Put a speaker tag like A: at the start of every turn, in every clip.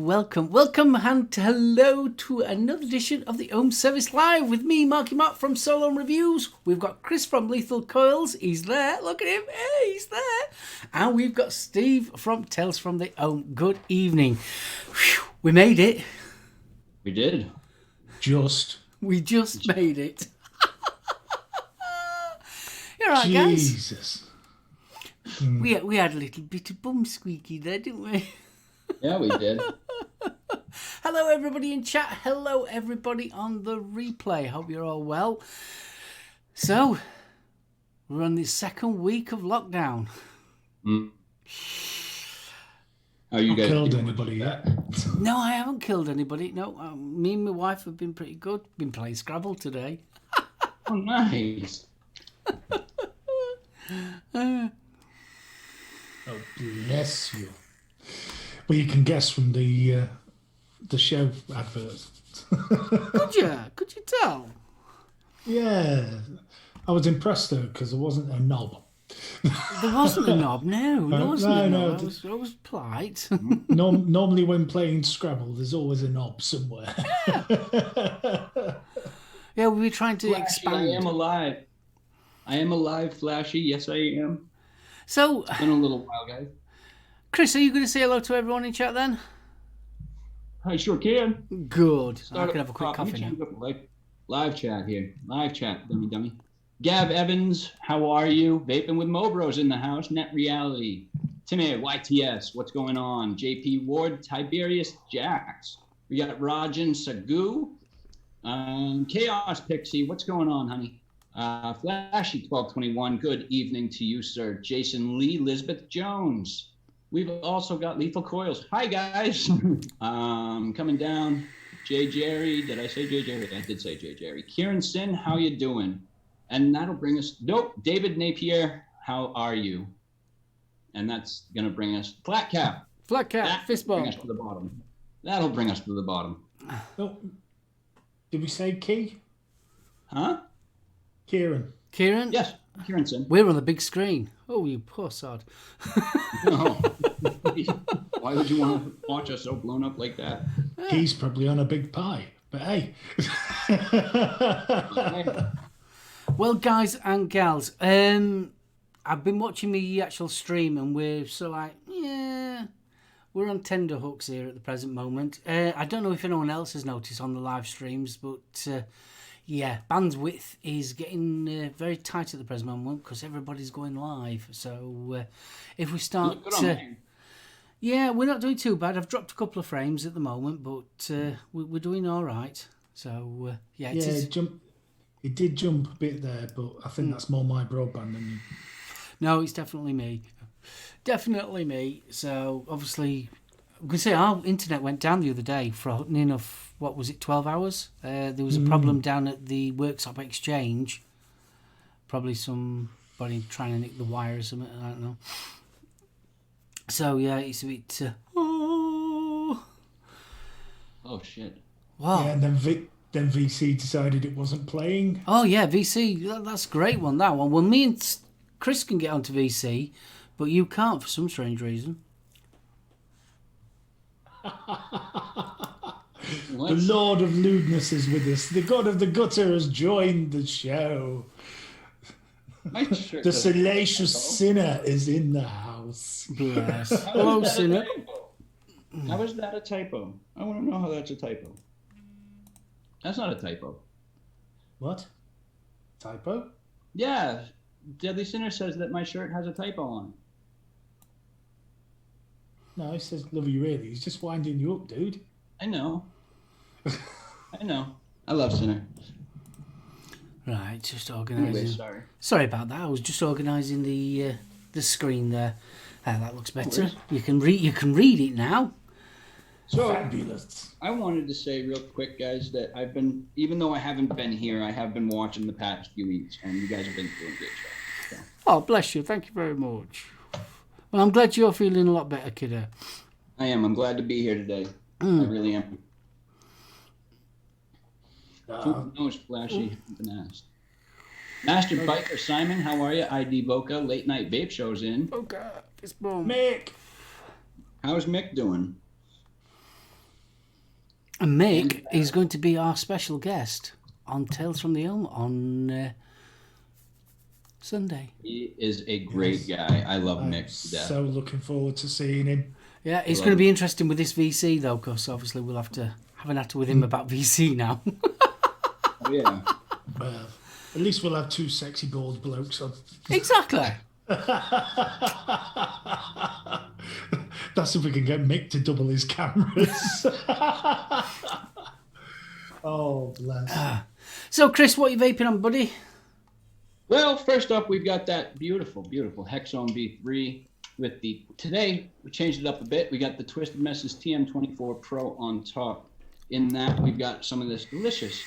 A: welcome and hello to another edition of the Ohm Service Live with me, Marky Mark from SoulOhm Reviews. We've got Chris from Lethal Coils. He's there. Look at him. Hey, he's there. And we've got Steve from Tales from the Ohm. Good evening. Whew, we made it.
B: We did.
A: We just made it. You're right, guys.
C: Jesus.
A: We had a little bit of bum squeaky there, didn't we?
B: Yeah, we did.
A: Hello, everybody in chat. Hello, everybody on the replay. Hope you're all well. So, we're on the second week of lockdown.
B: Are you
C: Not
B: guys
C: killed anybody yet?
A: No, I haven't killed anybody. No, me and my wife have been pretty good. Been playing Scrabble today.
B: Oh, nice.
C: Oh, bless you. Well, you can guess from the show advert.
A: Could you? Could you tell?
C: Yeah. I was impressed, though, because there wasn't a knob.
A: There wasn't a knob, no. There wasn't a
C: no,
A: knob. I was polite.
C: Normally when playing Scrabble, there's always a knob somewhere.
A: Yeah, we were trying to
B: Flashy,
A: expand.
B: I am alive. I am alive, Flashy. Yes, I am.
A: So,
B: It's been a little while, guys.
A: Chris, are you going to say hello to everyone in chat then?
B: I sure can.
A: Good. I
B: Start
A: can
B: up
A: have a quick
B: top. Let me
A: coffee now.
B: change up the live chat here. Live chat, dummy. Gav Evans, how are you? Vaping with Mobros in the house. Net Reality. Timmy, YTS, what's going on? JP Ward, Tiberius Jax. We got Rajan Sagu. Chaos Pixie, what's going on, honey? Flashy 1221, good evening to you, sir. Jason Lee, Lisbeth Jones. We've also got Lethal Coils. Hi, guys. Coming down. Jay Jerry. Did I say Jay Jerry? I did say Jay Jerry. Kieran Sin, how you doing? And that'll bring us... Nope. David Napier, how are you? And that's going to bring us... Flat Cap.
A: Fist bump.
B: Bring us to the bottom. That'll bring us to the bottom.
C: Oh, did we say Key?
B: Huh?
C: Kieran.
A: Kieran?
B: Yes. Kieran Sin.
A: We're on the big screen. Oh, you poor sod.
B: No. Why would you want to watch us so blown up like that?
C: He's probably on a big pie. But hey.
A: Well, guys and gals, I've been watching the actual stream and we're so like, yeah, we're on tender hooks here at the present moment. I don't know if anyone else has noticed on the live streams, but yeah, bandwidth is getting very tight at the present moment because everybody's going live. So if we start... yeah, we're not doing too bad. I've dropped a couple of frames at the moment, but we're doing all right. So, yeah.
C: It did jump a bit there, but I think that's more my broadband than you.
A: No, it's definitely me. Definitely me. So, obviously, I'm going to say our internet went down the other day for enough, what was it, 12 hours? There was a problem down at the Workshop Exchange. Probably somebody trying to nick the wire or something, I don't know. So, yeah, it's a bit...
B: Oh, shit.
A: Wow.
C: Yeah, and then VC decided it wasn't playing.
A: Oh, yeah, VC. That's a great one, that one. Well, me and Chris can get onto VC, but you can't for some strange reason.
C: The Lord of Lewdness is with us. The God of the Gutter has joined the show. The salacious sinner is in the house.
A: Bless. Hello, sinner.
B: How is that a typo? I want to know how that's a typo. That's not a typo.
C: What? Typo?
B: Yeah. Deadly Sinner says that my shirt has a typo on it.
C: No, he says, love you really. He's just winding you up, dude.
B: I know. I know. I love Sinner.
A: Right, just organising.
B: Anyway,
A: Sorry about that. I was just organising the screen there. That looks better. You can read it now.
B: So
C: Fabulous.
B: I wanted to say real quick, guys, that I've been, even though I haven't been here, I have been watching the past few weeks, and you guys have been doing a great job. So.
A: Oh, bless you. Thank you very much. Well, I'm glad you're feeling a lot better, kiddo.
B: I am. I'm glad to be here today. I really am. Who knows, Flashy? I've been asked. Master Biker Simon, how are you? ID Boca, late night vape show's in.
A: Okay, it's boom.
C: Mick.
B: How's Mick doing?
A: And Mick is going to be our special guest on Tales from the Ohm on Sunday.
B: He is a great guy. I love Mick to death.
C: So looking forward to seeing him.
A: Yeah, it's going to be interesting with this VC though, because obviously we'll have to have an natter with him about VC now.
B: Oh, yeah.
C: Well, at least we'll have 2 sexy bald blokes on.
A: Exactly.
C: That's if we can get Mick to double his cameras. Oh, bless.
A: So, Chris, what are you vaping on, buddy?
B: Well, first up, we've got that beautiful, beautiful Hexome V3 with the, today, we changed it up a bit. We got the Twisted Messes TM24 Pro on top. In that, we've got some of this delicious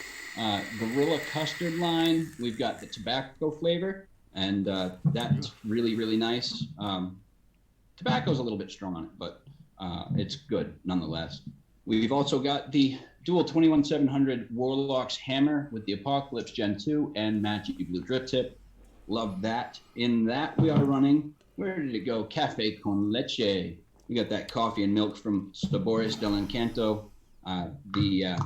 B: Gorilla Custard line. We've got the tobacco flavor, and that's really, really nice. Tobacco's a little bit strong on it, but it's good nonetheless. We've also got the dual 21700 Warlock's Hammer with the Apocalypse Gen 2 and Magic Blue Drip Tip. Love that. In that, we are running, where did it go? Cafe con Leche. We got that coffee and milk from Sabores del Encanto. The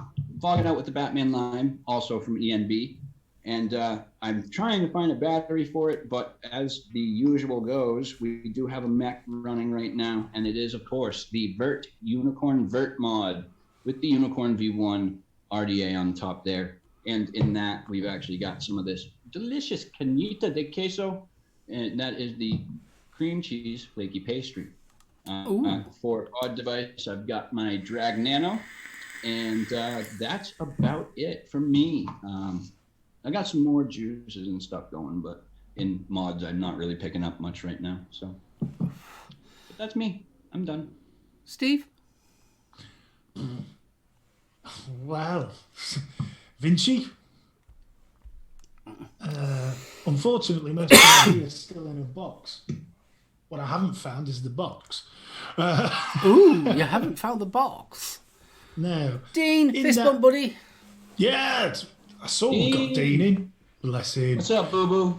B: Fog It Out with the Batman Lime, also from ENB. And I'm trying to find a battery for it, but as the usual goes, we do have a mech running right now, and it is, of course, the Unicorn Vert mod with the Unicorn V1 RDA on top there. And in that, we've actually got some of this delicious canita de queso, and that is the cream cheese flaky pastry. For odd device, I've got my Drag Nano, and that's about it for me. I got some more juices and stuff going, but in mods, I'm not really picking up much right now. So, but that's me. I'm done.
A: Steve?
C: Wow. Vinci? Unfortunately, most of my gear is still in a box. What I haven't found is the box.
A: Ooh, you haven't found the box.
C: No.
A: Dean, fist bump, buddy.
C: Yeah, I saw we got Dean in. Bless him.
B: What's up, boo-boo?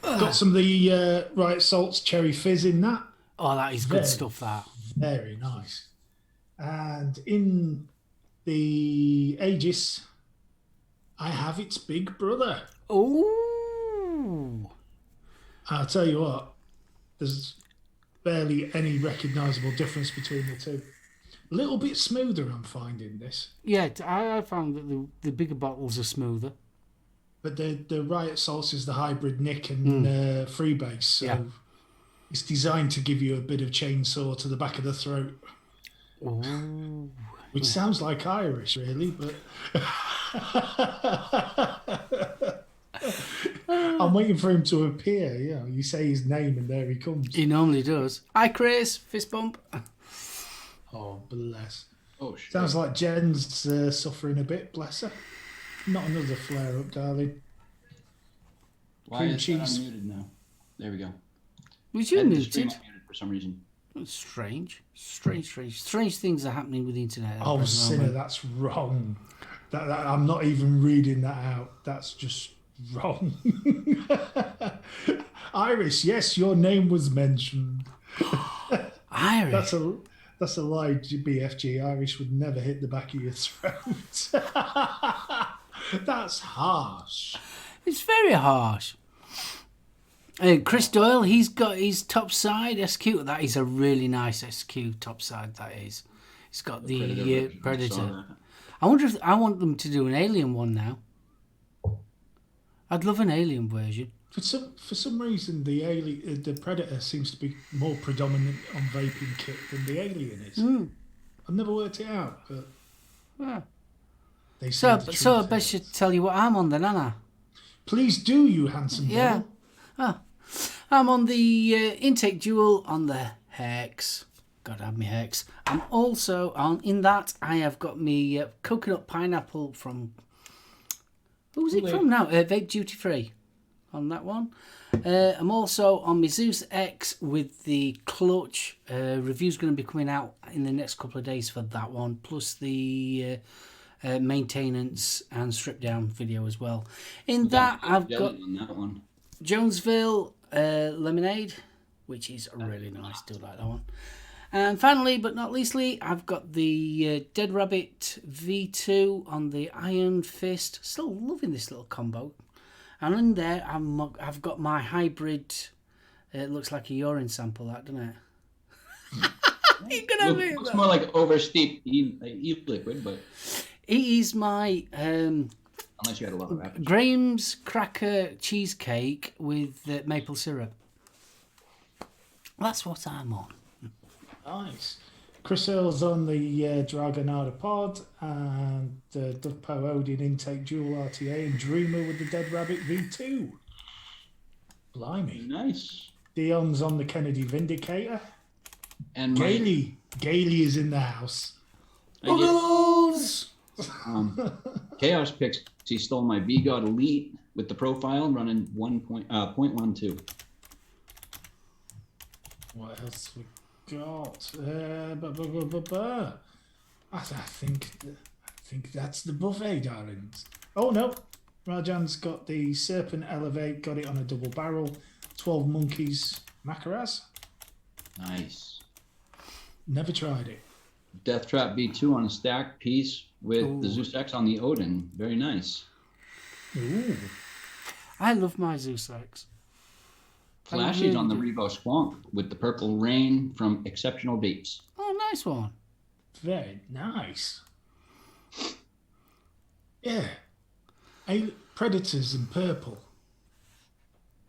C: Got some of the Riot Salts Cherry Fizz in that.
A: Oh, that is good stuff, that.
C: Very nice. And in the Aegis, I have its big brother.
A: Ooh.
C: I'll tell you what, there's barely any recognisable difference between the two. A little bit smoother, I'm finding this.
A: Yeah, I found that the bigger bottles are smoother.
C: But the Riot Salts is the hybrid Nick and freebase, so it's designed to give you a bit of chainsaw to the back of the throat.
A: Ooh.
C: Which sounds like Irish, really, but I'm waiting for him to appear. You know, you say his name and there he comes.
A: He normally does. Hi, Chris. Fist bump.
C: Oh, bless.
B: Oh, shit.
C: Sounds like Jen's suffering a bit, bless her. Not another flare-up, darling.
B: Why is that unmuted now? There we go.
A: Was you muted?
B: Unmuted for some reason.
A: That's strange. Strange things are happening with the internet.
C: Oh, sinner, that's wrong. That I'm not even reading that out. That's just wrong. Iris, yes, your name was mentioned.
A: Irish.
C: That's a lie, BFG. Irish would never hit the back of your throat. That's harsh.
A: It's very harsh. Chris Doyle, he's got his topside SQ. That is a really nice SQ topside. That is. It's got the Predator. I wonder if I want them to do an Alien one now. I'd love an Alien version.
C: For some reason, the Predator seems to be more predominant on vaping kit than the Alien is. I've never worked it out, but they
A: so I best should tell you what I'm on then, Anna.
C: Please do, you handsome
A: yeah. I'm on the intake dual on the Hex. Gotta have me Hex. I'm also on in that I have got me coconut pineapple from. Who's it from now? Vape Duty Free. On that one. I'm also on my Zeus X with the clutch. Review's going to be coming out in the next couple of days for that one, plus the maintenance and strip down video as well. In that, I've got
B: that one.
A: Jonesville Lemonade, which is really nice. Do like that one. And finally, but not leastly, I've got the Dead Rabbit V2 on the Iron Fist. Still loving this little combo. And in there, I've got my hybrid. It looks like a urine sample, that, doesn't it? You're gonna
B: looks more like oversteeped e-liquid, but
A: it is my
B: unless you had a lot of apples.
A: Graham's cracker cheesecake with maple syrup. That's what I'm on.
C: Nice. Chris Earl's on the Dragonada Pod, and Doug Poe Odin Intake Dual RTA, and Dreamer with the Dead Rabbit V2. Blimey.
B: Nice.
C: Dion's on the Kennedy Vindicator.
B: And
C: Gailey is in the house.
B: Chaos Pixie stole my V-God Elite with the profile running 0.12.
C: What else we got? I think that's the buffet, darlings. Oh no, Rajan's got the Serpent Elevate, got it on a double barrel. 12 Monkeys Macaraz.
B: Nice.
C: Never tried it.
B: Death Trap V2 on a stacked piece with the Zeus X on the Odin. Very nice.
C: Ooh.
A: I love my Zeus X.
B: Flashes on the Revo Squonk with the Purple Rain from Exceptional Vapes.
A: Oh, nice one.
C: Very nice. Yeah. Predators and purple.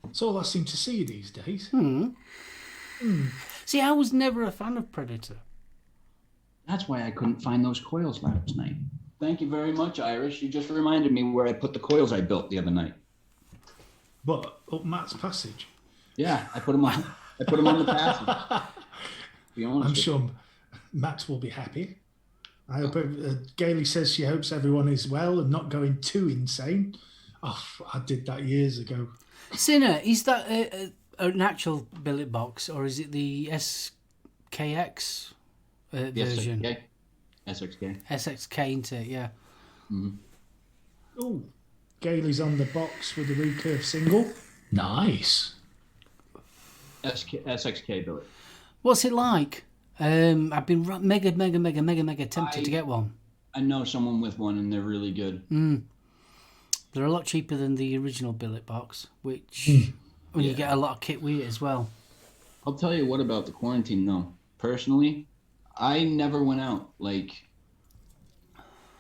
C: That's all I seem to see these days.
A: See, I was never a fan of Predator.
B: That's why I couldn't find those coils last night. Thank you very much, Irish. You just reminded me where I put the coils I built the other night.
C: But up Matt's passage.
B: Yeah, I put them on. I put them on the passage. Be honest.
C: I'm sure Matt will be happy. I hope. Gailey says she hopes everyone is well and not going too insane. Oh, I did that years ago.
A: Sinner, is that an actual billet box or is it the SKX version?
B: SXK.
A: SXK, isn't it? Yeah.
B: Mm-hmm.
C: Oh, Gailey's on the box with the recurve single. Nice.
B: SXK billet.
A: What's it like? I've been mega tempted to get one.
B: I know someone with one and they're really good.
A: They're a lot cheaper than the original billet box, which you get a lot of kit with it as well.
B: I'll tell you what about the quarantine though. Personally, I never went out. Like,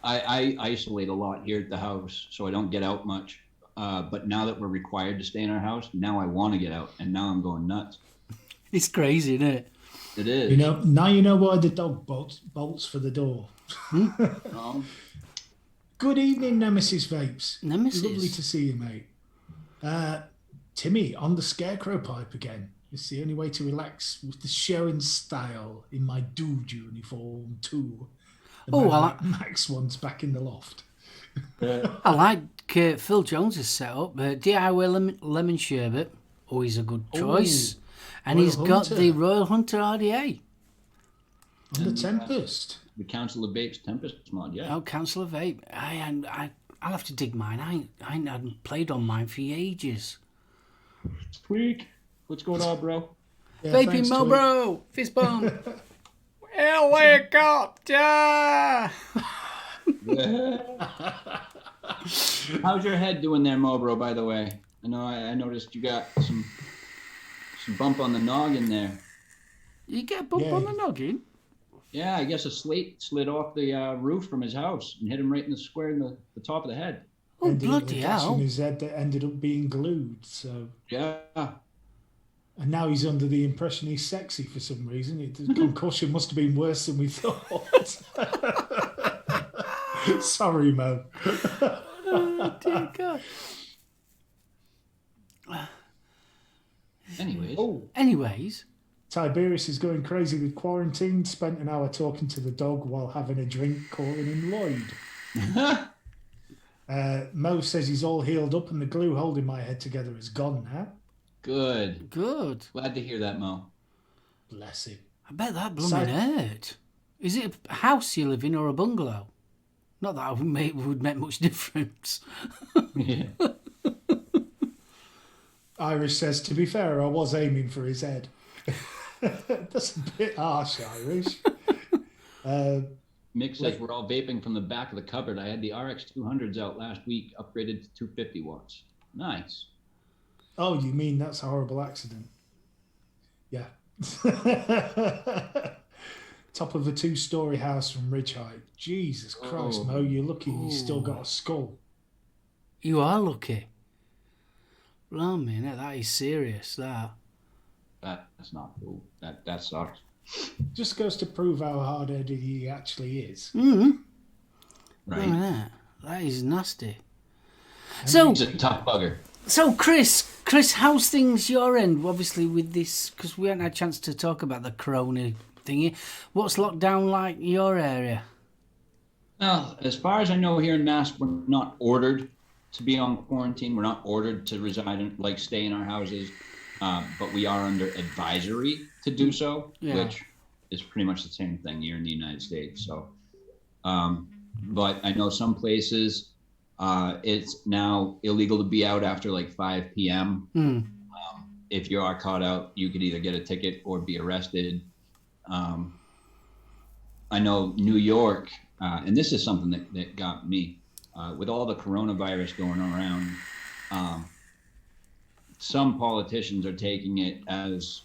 B: I isolate a lot here at the house, so I don't get out much. But now that we're required to stay in our house, now I want to get out, and now I'm going nuts.
A: It's crazy, isn't it?
B: It is.
C: Now you know why the dog bolts for the door. Good evening, Nemesis Vapes.
A: Nemesis.
C: Lovely to see you, mate. Timmy, on the scarecrow pipe again. It's the only way to relax with the show and style in my dude uniform too. Max one's back in the loft.
A: I like Phil Jones's setup. DIY lemon sherbet, always a good choice. And
C: Royal
A: he's got the Royal Hunter RDA.
C: On the Tempest.
B: The Council of Vapes Tempest mod, yeah.
A: Oh, Council of Vape. I'll have to dig mine. I hadn't played on mine for ages.
B: Tweak. What's going on, bro?
C: Yeah,
A: Vaping Mo, bro. Fist bump. Helicopter.
B: How's your head doing there, Mobro, by the way? I noticed you got some bump on the noggin there.
A: You get a bump on the noggin?
B: Yeah, I guess a slate slid off the roof from his house and hit him right in the square in the top of the head.
A: Oh, bloody hell.
C: In his head that ended up being glued, so...
B: Yeah.
C: And now he's under the impression he's sexy for some reason. The concussion must have been worse than we thought. Sorry, Mo.
A: Oh, dear God. Anyways.
C: Tiberius is going crazy with quarantine. Spent an hour talking to the dog while having a drink, calling him Lloyd. Mo says he's all healed up and the glue holding my head together is gone now.
B: Good.
C: Glad
B: to hear that, Mo.
C: Bless him.
A: I bet that blooming hurt. Is it a house you live in or a bungalow? Not that would make much difference.
B: Yeah.
C: Irish says, to be fair, I was aiming for his head. That's a bit harsh, Irish.
B: Mick says we're all vaping from the back of the cupboard. I had the RX 200s out last week, upgraded to 250 watts. Nice.
C: Oh, you mean that's a horrible accident? Yeah. Top of a 2-story house from Ridge Height. Jesus Christ, Mo, you're lucky you still got a skull.
A: You are lucky. Blimey, that is serious, that.
B: That's not cool. That sucks.
C: Just goes to prove how hard-headed he actually is.
A: Mm-hmm.
B: Right.
A: That is nasty.
B: So he's a tough bugger.
A: So Chris, how's things your end? Obviously with this, because we haven't had a chance to talk about the corona thingy. What's lockdown like in your area?
B: Well, as far as I know, here in Mass, we're not ordered to be on quarantine. We're not ordered to reside stay in our houses, but we are under advisory to do so, which is pretty much the same thing here in the United States. So, but I know some places it's now illegal to be out after like 5 p.m. If you are caught out, you could either get a ticket or be arrested. I know New York, and this is something that got me, with all the coronavirus going around, some politicians are taking it as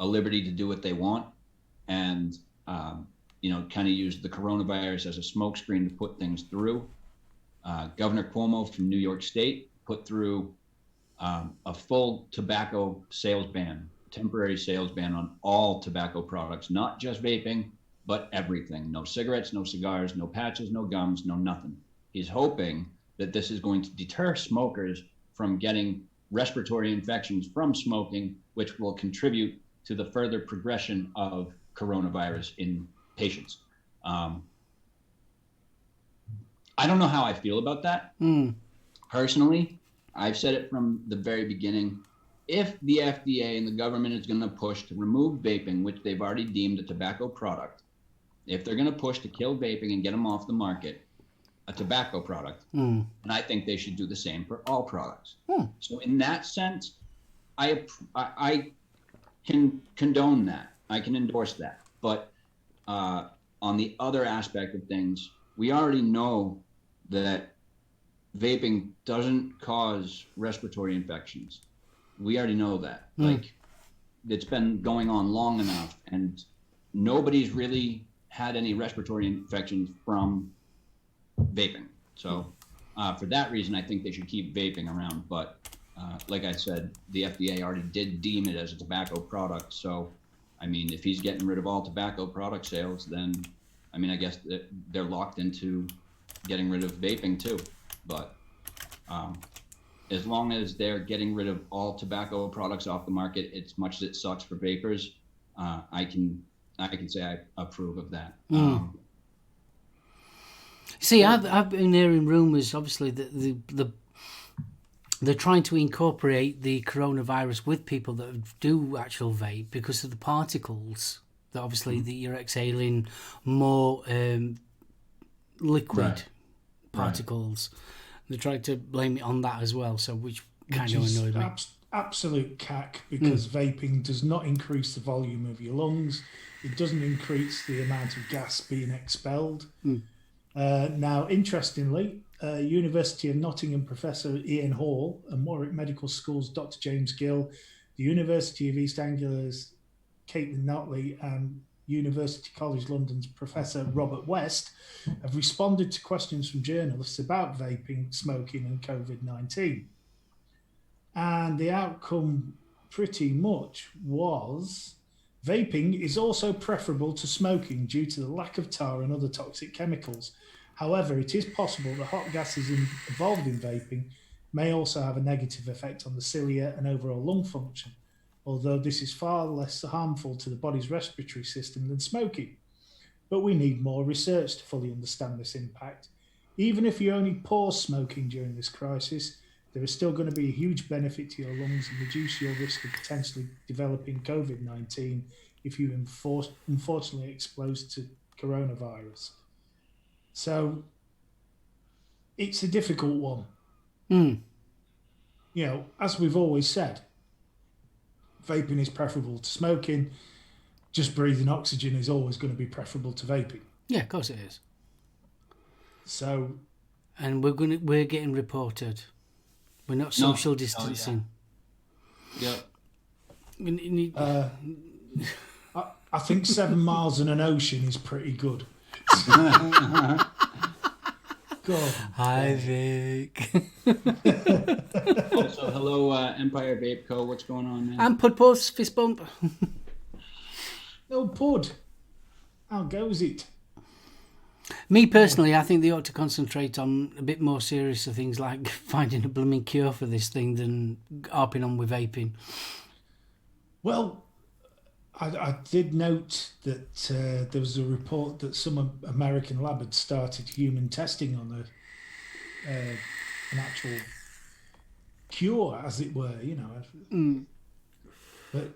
B: a liberty to do what they want and, kind of use the coronavirus as a smokescreen to put things through. Governor Cuomo from New York State put through a full tobacco sales ban, temporary sales ban on all tobacco products, not just vaping, but everything. No cigarettes, no cigars, no patches, no gums, no nothing. He's hoping that this is going to deter smokers from getting respiratory infections from smoking, which will contribute to the further progression of coronavirus in patients. I don't know how I feel about that. Personally, I've said it from the very beginning. If the FDA and the government is going to push to remove vaping, which they've already deemed a tobacco product, if they're going to push to kill vaping and get them off the market, a tobacco product, and I think they should do the same for all products. So in that sense, I can condone that. I can endorse that. But on the other aspect of things, we already know that vaping doesn't cause respiratory infections. We already know that. Like, it's been going on long enough, and nobody's really had any respiratory infections from vaping. So for that reason, I think they should keep vaping around. But like I said, the FDA already did deem it as a tobacco product. So, I mean, if he's getting rid of all tobacco product sales, then, I mean, I guess they're locked into getting rid of vaping too. But as long as they're getting rid of all tobacco products off the market, as much as it sucks for vapors, I can say I approve of that.
A: See, I've been hearing rumours, obviously, that they're trying to incorporate the coronavirus with people that do actual vape because of the particles. That obviously that you're exhaling more liquid particles. They're trying to blame it on that as well, so which kind of annoyed me.
C: Absolute cack, because vaping does not increase the volume of your lungs. It doesn't increase the amount of gas being expelled. Now, interestingly, University of Nottingham Professor Ian Hall and Warwick Medical School's Dr. James Gill, the University of East Anglia's Caitlin Notley, and University College London's Professor Robert West have responded to questions from journalists about vaping, smoking and COVID-19. And the outcome pretty much was vaping is also preferable to smoking due to the lack of tar and other toxic chemicals. However, it is possible that hot gases involved in vaping may also have a negative effect on the cilia and overall lung function, although this is far less harmful to the body's respiratory system than smoking. But we need more research to fully understand this impact. Even if you only pause smoking during this crisis, there is still going to be a huge benefit to your lungs and reduce your risk of potentially developing COVID-19 if you unfortunately exposed to coronavirus. So it's a difficult one. You know, as we've always said, vaping is preferable to smoking. just breathing oxygen is always going to be preferable to vaping.
A: Yeah, of course it is.
C: So,
A: and we're getting reported. We're not social distancing.
B: Yeah.
C: I think 7 miles in an ocean is pretty good. God.
A: Hi, Vic.
B: Also, hello, Empire Vape Co. What's going on, man?
A: And Pudpose, fist bump.
C: No, Pud. How goes it?
A: Me personally, I think they ought to concentrate on a bit more serious things like finding a blooming cure for this thing than harping on with vaping.
C: Well, I did note that there was a report that some American lab had started human testing on an actual cure, as it were, you know. But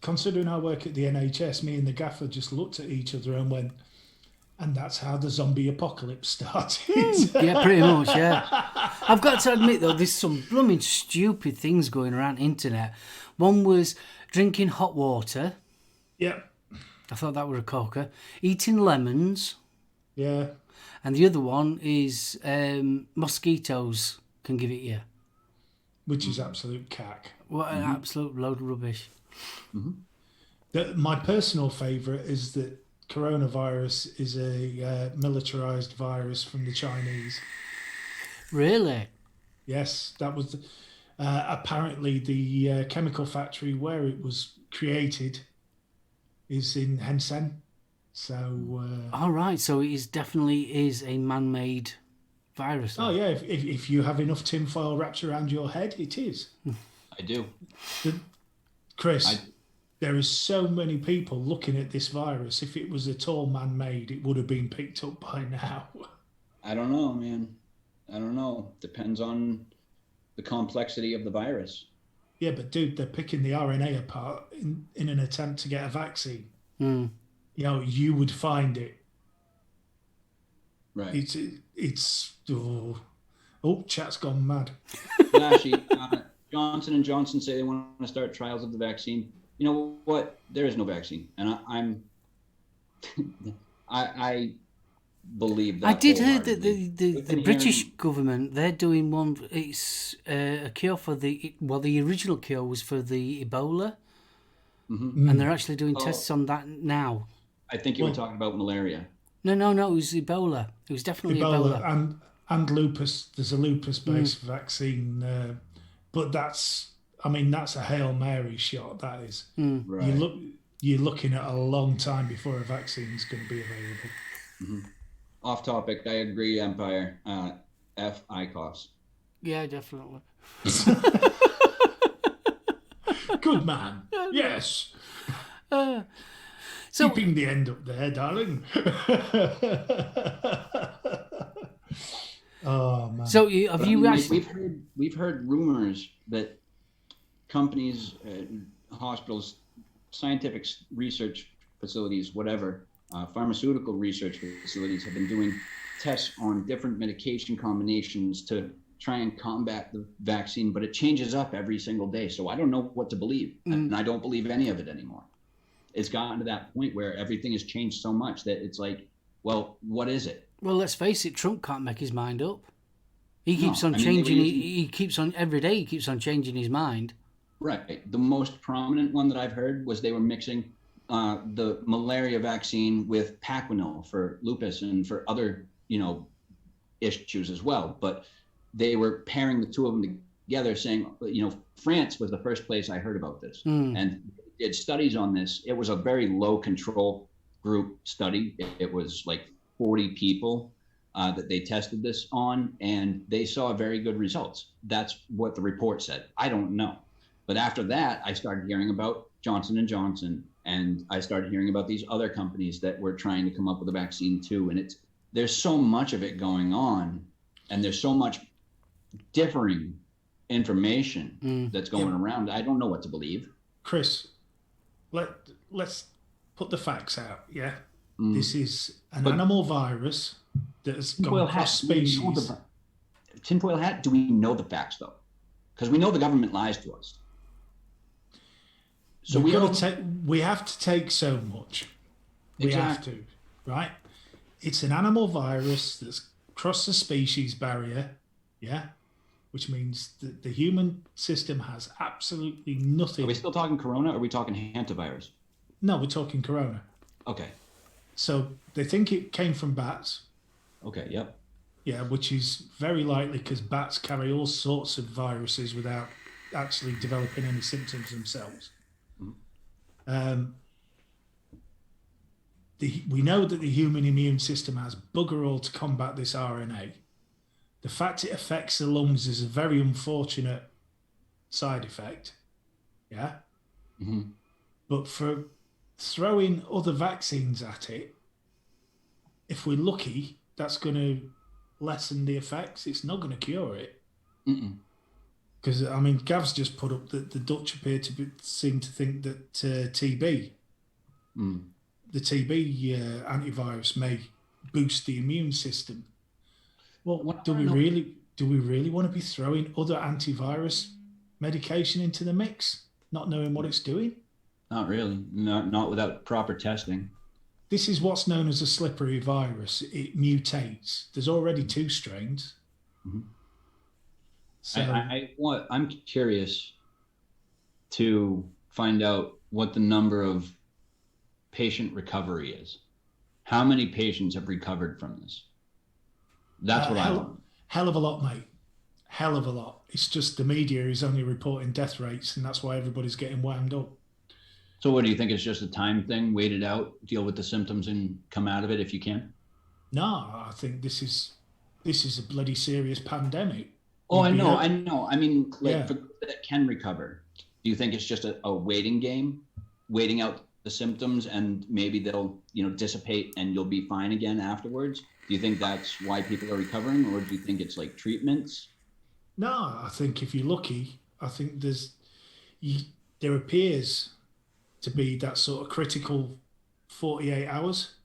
C: considering I work at the NHS, me and the gaffer just looked at each other and went, and that's how the zombie apocalypse started.
A: Yeah, pretty much, yeah. I've got to admit, though, there's some blooming stupid things going around the internet. One was drinking hot water.
C: Yeah.
A: I thought that were a corker. Eating lemons.
C: Yeah.
A: And the other one is mosquitoes can give it you.
C: Which is absolute cack.
A: What an absolute load of rubbish.
C: My personal favourite is that coronavirus is a militarised virus from the Chinese.
A: Really?
C: Yes, that was apparently the chemical factory where it was created is in Shenzhen. So.
A: All right, so it definitely is a man-made virus.
C: Oh yeah, if you have enough tinfoil wrapped around your head, it is.
B: I do.
C: Chris, there is so many people looking at this virus. If it was at all man-made, it would have been picked up by now.
B: I don't know, man. I don't know. Depends on the complexity of the virus.
C: Yeah, but dude, they're picking the RNA apart in an attempt to get a vaccine. You know, you would find it.
B: Right.
C: It's chat's gone mad.
B: Actually, Johnson & Johnson say they want to start trials of the vaccine. You know what? There is no vaccine, and I believe that.
A: I did hear that the British government, they're doing one. It's a cure for the original cure was for the Ebola, and they're actually doing tests on that now.
B: I think you were talking about malaria.
A: No, it was Ebola. It was definitely Ebola.
C: And lupus. There's a lupus-based vaccine, but that's a Hail Mary shot. That is.
B: Right.
C: You're looking at a long time before a vaccine is going to be available.
B: Off topic. I agree. Empire. F ICOS.
A: Yeah, definitely.
C: Good man. Yes.
A: So,
C: keeping the end up there, darling. Oh man.
B: So we've heard rumors that companies, hospitals, scientific research facilities, whatever, pharmaceutical research facilities have been doing tests on different medication combinations to try and combat the vaccine, but it changes up every single day. So I don't know what to believe, and I don't believe any of it anymore. It's gotten to that point where everything has changed so much that it's like, well, what is it?
A: Well, let's face it, Trump can't make his mind up. He keeps on changing. He keeps on every day. He keeps on changing his mind.
B: Right. The most prominent one that I've heard was they were mixing the malaria vaccine with Paquinil for lupus and for other, issues as well. But they were pairing the two of them together, saying, France was the first place I heard about this, and did studies on this. It was a very low control group study. It was like 40 people that they tested this on, and they saw very good results. That's what the report said. I don't know. But after that, I started hearing about Johnson & Johnson, and I started hearing about these other companies that were trying to come up with a vaccine too. And there's so much of it going on, and there's so much differing information that's going around. I don't know what to believe.
C: Chris, let's put the facts out, yeah? This is an animal virus that has gone across species.
B: Tinfoil hat, do we know the facts, though? Because we know the government lies to us. So
C: we have to take so much. We have to, right? It's an animal virus that's crossed the species barrier, yeah? Which means that the human system has absolutely nothing.
B: Are we still talking corona or are we talking hantavirus?
C: No, we're talking corona.
B: Okay.
C: So they think it came from bats.
B: Okay, yep.
C: Yeah, which is very likely because bats carry all sorts of viruses without actually developing any symptoms themselves. Mm-hmm. We know that the human immune system has bugger all to combat this RNA. The fact it affects the lungs is a very unfortunate side effect. Yeah.
B: Mm-hmm.
C: But for throwing other vaccines at it, if we're lucky, that's going to lessen the effects. It's not going to cure it. Because, I mean, Gav's just put up that the Dutch appear to seem to think that TB, the TB antivirus may boost the immune system. Well, do we really want to be throwing other antivirus medication into the mix, not knowing what it's doing?
B: Not really. Not without proper testing.
C: This is what's known as a slippery virus. It mutates. There's already 2 strains.
B: Mm-hmm.
C: So
B: I'm curious to find out what the number of patient recovery is. How many patients have recovered from this? That's what I want.
C: Hell of a lot, mate. Hell of a lot. It's just the media is only reporting death rates, and that's why everybody's getting wound up.
B: So what do you think? It's just a time thing? Wait it out, deal with the symptoms, and come out of it if you can?
C: No, I think this is a bloody serious pandemic.
B: Oh, I know. I mean, for those that can recover, do you think it's just a waiting game, waiting out the symptoms, and maybe they'll dissipate and you'll be fine again afterwards? Do you think that's why people are recovering, or do you think it's like treatments?
C: No, I think if you're lucky, I think there appears to be that sort of critical 48 hours.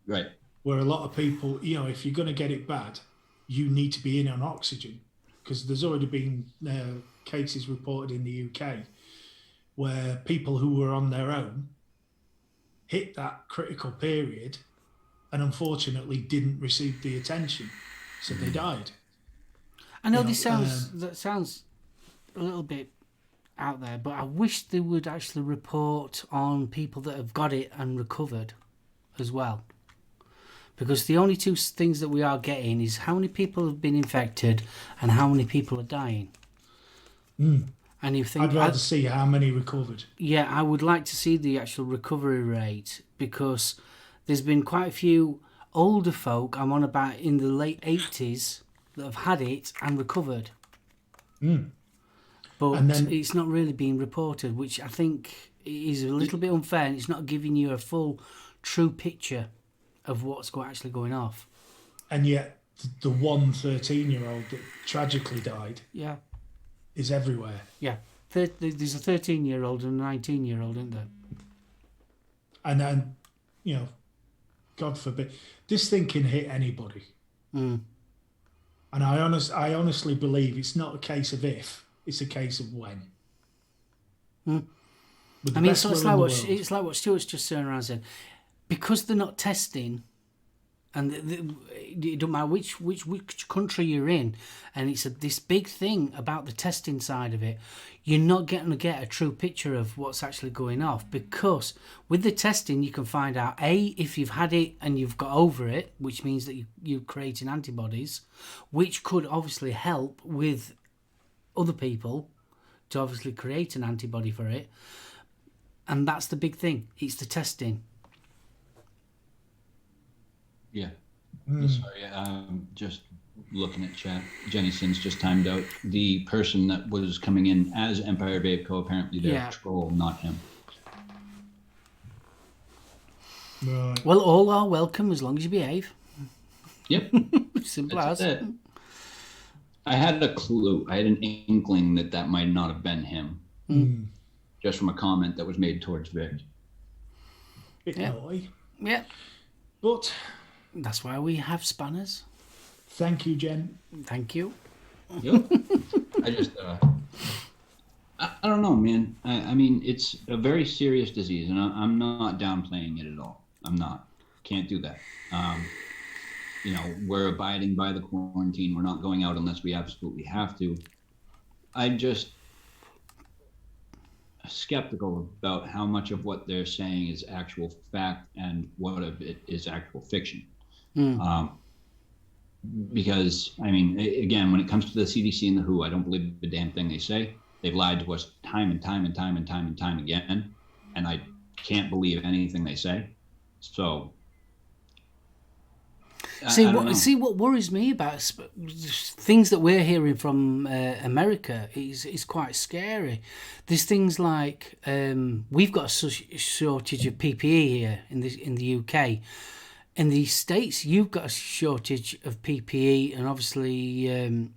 B: Right.
C: Where a lot of people, if you're going to get it bad, you need to be in on oxygen, because there's already been cases reported in the UK where people who were on their own hit that critical period and unfortunately didn't receive the attention, so they died.
A: I know this sounds a little bit out there, but I wish they would actually report on people that have got it and recovered as well. Because the only 2 things that we are getting is how many people have been infected and how many people are dying. And you think
C: I'd rather see how many recovered.
A: Yeah, I would like to see the actual recovery rate, because there's been quite a few older folk, I'm on about in the late 80s, that have had it and recovered. But it's not really being reported, which I think is a little bit unfair, and it's not giving you a full, true picture of what's actually going off.
C: And yet, the one 13-year-old that tragically died is everywhere.
A: Yeah. There's a 13-year-old and a 19-year-old, isn't there?
C: And then, God forbid, this thing can hit anybody. And I honestly believe it's not a case of if, it's a case of when.
A: I mean, so it's like what Stuart's just turned around and said. Because they're not testing, and it don't matter which country you're in, and it's this big thing about the testing side of it, you're not going to get a true picture of what's actually going off. Because with the testing, you can find out, A, if you've had it and you've got over it, which means that you're creating antibodies, which could obviously help with other people to obviously create an antibody for it. And that's the big thing. It's the testing.
B: Yeah. Sorry, just looking at chat. Jenny Sins just timed out. The person that was coming in as Empire Vape Co. apparently they're a troll, not him.
C: Right.
A: Well, all are welcome as long as you behave.
B: Yep.
A: Simple as.
B: It. I had a clue. I had an inkling that might not have been him. Just from a comment that was made towards Vic.
C: Bit naughty.
A: Yeah.
C: But
A: that's why we have spanners.
C: Thank you, Jen.
A: Thank you.
B: Yep. I just I don't know, man. I mean, it's a very serious disease, and I'm not downplaying it at all. I'm not. Can't do that. We're abiding by the quarantine. We're not going out unless we absolutely have to. I'm just skeptical about how much of what they're saying is actual fact and what of it is actual fiction. Because, I mean, again, when it comes to the CDC and the WHO, I don't believe the damn thing they say. They've lied to us time and time and time and time and time again, and I can't believe anything they say. So,
A: see what worries me about things that we're hearing from America is quite scary. There's things like we've got a shortage of PPE here in the UK. In the States, you've got a shortage of PPE and obviously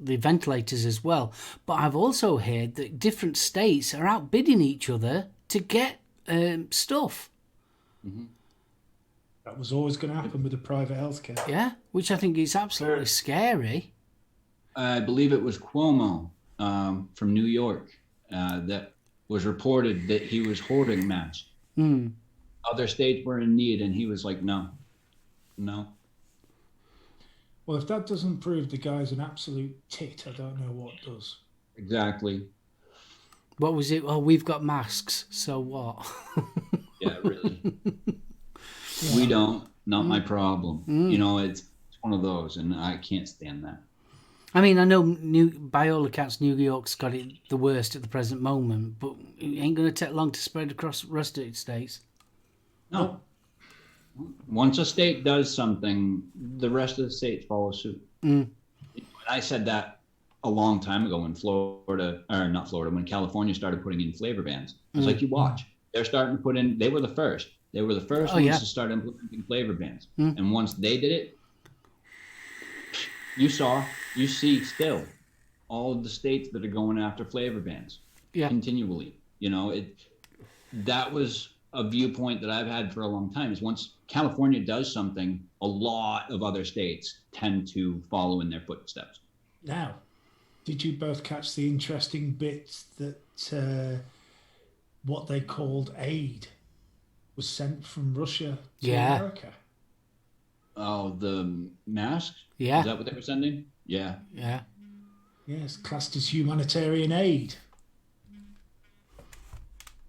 A: the ventilators as well. But I've also heard that different states are outbidding each other to get stuff.
B: Mm-hmm.
C: That was always going to happen with the private healthcare.
A: Yeah, which I think is absolutely scary.
B: I believe it was Cuomo from New York that was reported that he was hoarding masks. Other states were in need, and he was like, no.
C: Well, if that doesn't prove the guy's an absolute tit, I don't know what does.
B: Exactly.
A: What was it? Oh, we've got masks, so what?
B: Yeah, really. Yeah. We don't. Not my problem. It's one of those, and I can't stand that.
A: I mean, I know by all accounts, New York's got it the worst at the present moment, but it ain't going to take long to spread across the rest of the states.
B: No. Once a state does something, the rest of the states follow suit. I said that a long time ago when when California started putting in flavor bans. I was like, you watch. They're starting to put in, they were the first. They were the first ones to start implementing flavor bans. And once they did it, you see still all of the states that are going after flavor bans continually. That was a viewpoint that I've had for a long time, is once California does something, a lot of other states tend to follow in their footsteps.
C: Now, did you both catch the interesting bit that what they called aid was sent from Russia to America?
B: Oh, the masks?
A: Yeah.
B: Is that what they were sending? Yeah.
A: Yeah.
C: Yes, classed as humanitarian aid.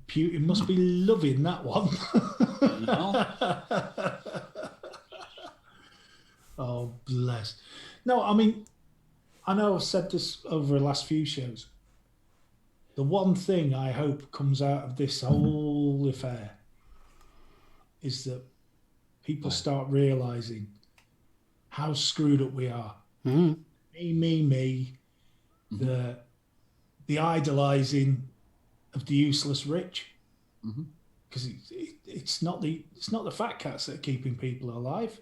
C: Putin must be loving that one. Oh, bless. No, I mean, I know I've said this over the last few shows. The one thing I hope comes out of this whole affair is that people start realizing how screwed up we are. Me. The idolizing of the useless rich, because it's not the fat cats that are keeping people alive.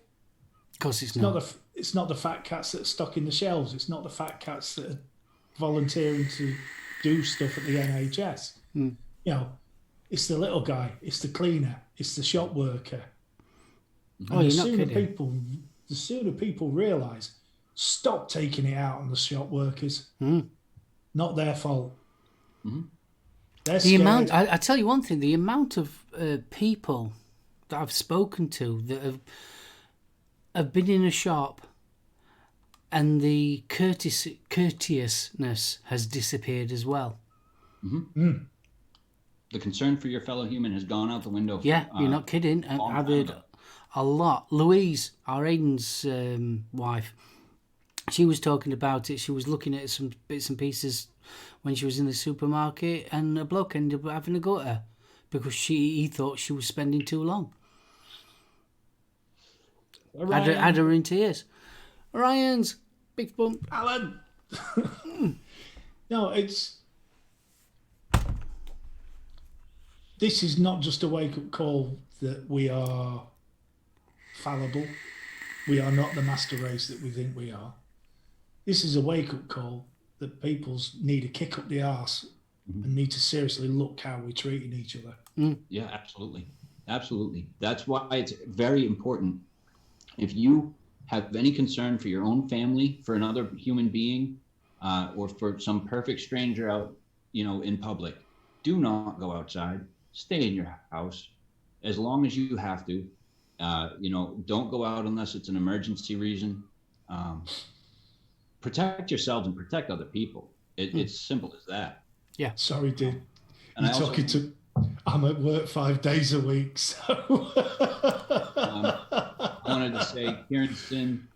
A: Of course, it's not.
C: It's not the fat cats that are stocking the shelves. It's not the fat cats that are volunteering to do stuff at the NHS. It's the little guy. It's the cleaner. It's the shop worker.
A: Oh, you're not kidding.
C: The sooner people realise, stop taking it out on the shop workers. Not their fault.
A: The amount, I tell you one thing, the amount of people that I've spoken to that have been in a shop and the courteousness has disappeared as well.
B: The concern for your fellow human has gone out the window.
A: Yeah, you're not kidding. I've heard a lot. Louise, our Aiden's wife, she was talking about it. She was looking at some bits and pieces when she was in the supermarket, and a bloke ended up having a go at her because he thought she was spending too long. Had her in tears. Ryan's big bump.
C: Alan. No, this is not just a wake-up call that we are fallible. We are not the master race that we think we are. This is a wake-up call that people need a kick up the arse and need to seriously look how we're treating each other.
B: Yeah, absolutely. That's why it's very important. If you have any concern for your own family, for another human being, or for some perfect stranger out in public, do not go outside. Stay in your house as long as you have to. Don't go out unless it's an emergency reason. Protect yourselves and protect other people. It's simple as that.
A: Yeah.
C: Sorry, dude.
B: And
C: You're talking to. I'm at work 5 days a week, so.
B: I wanted to say, Kieran Sin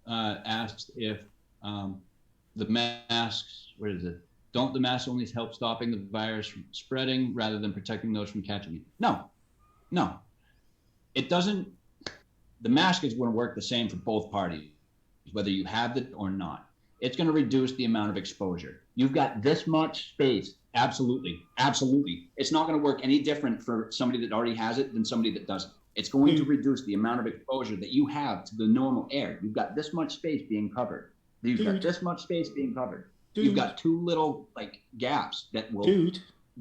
B: asked if the masks, what is it? Don't the masks only help stopping the virus from spreading rather than protecting those from catching it? No. It doesn't. The mask is going to work the same for both parties, whether you have it or not. It's going to reduce the amount of exposure. You've got this much space. Absolutely. It's not going to work any different for somebody that already has it than somebody that doesn't. It's going to reduce the amount of exposure that you have to the normal air. You've got this much space being covered. You've got this much space being covered. You've got two little gaps that will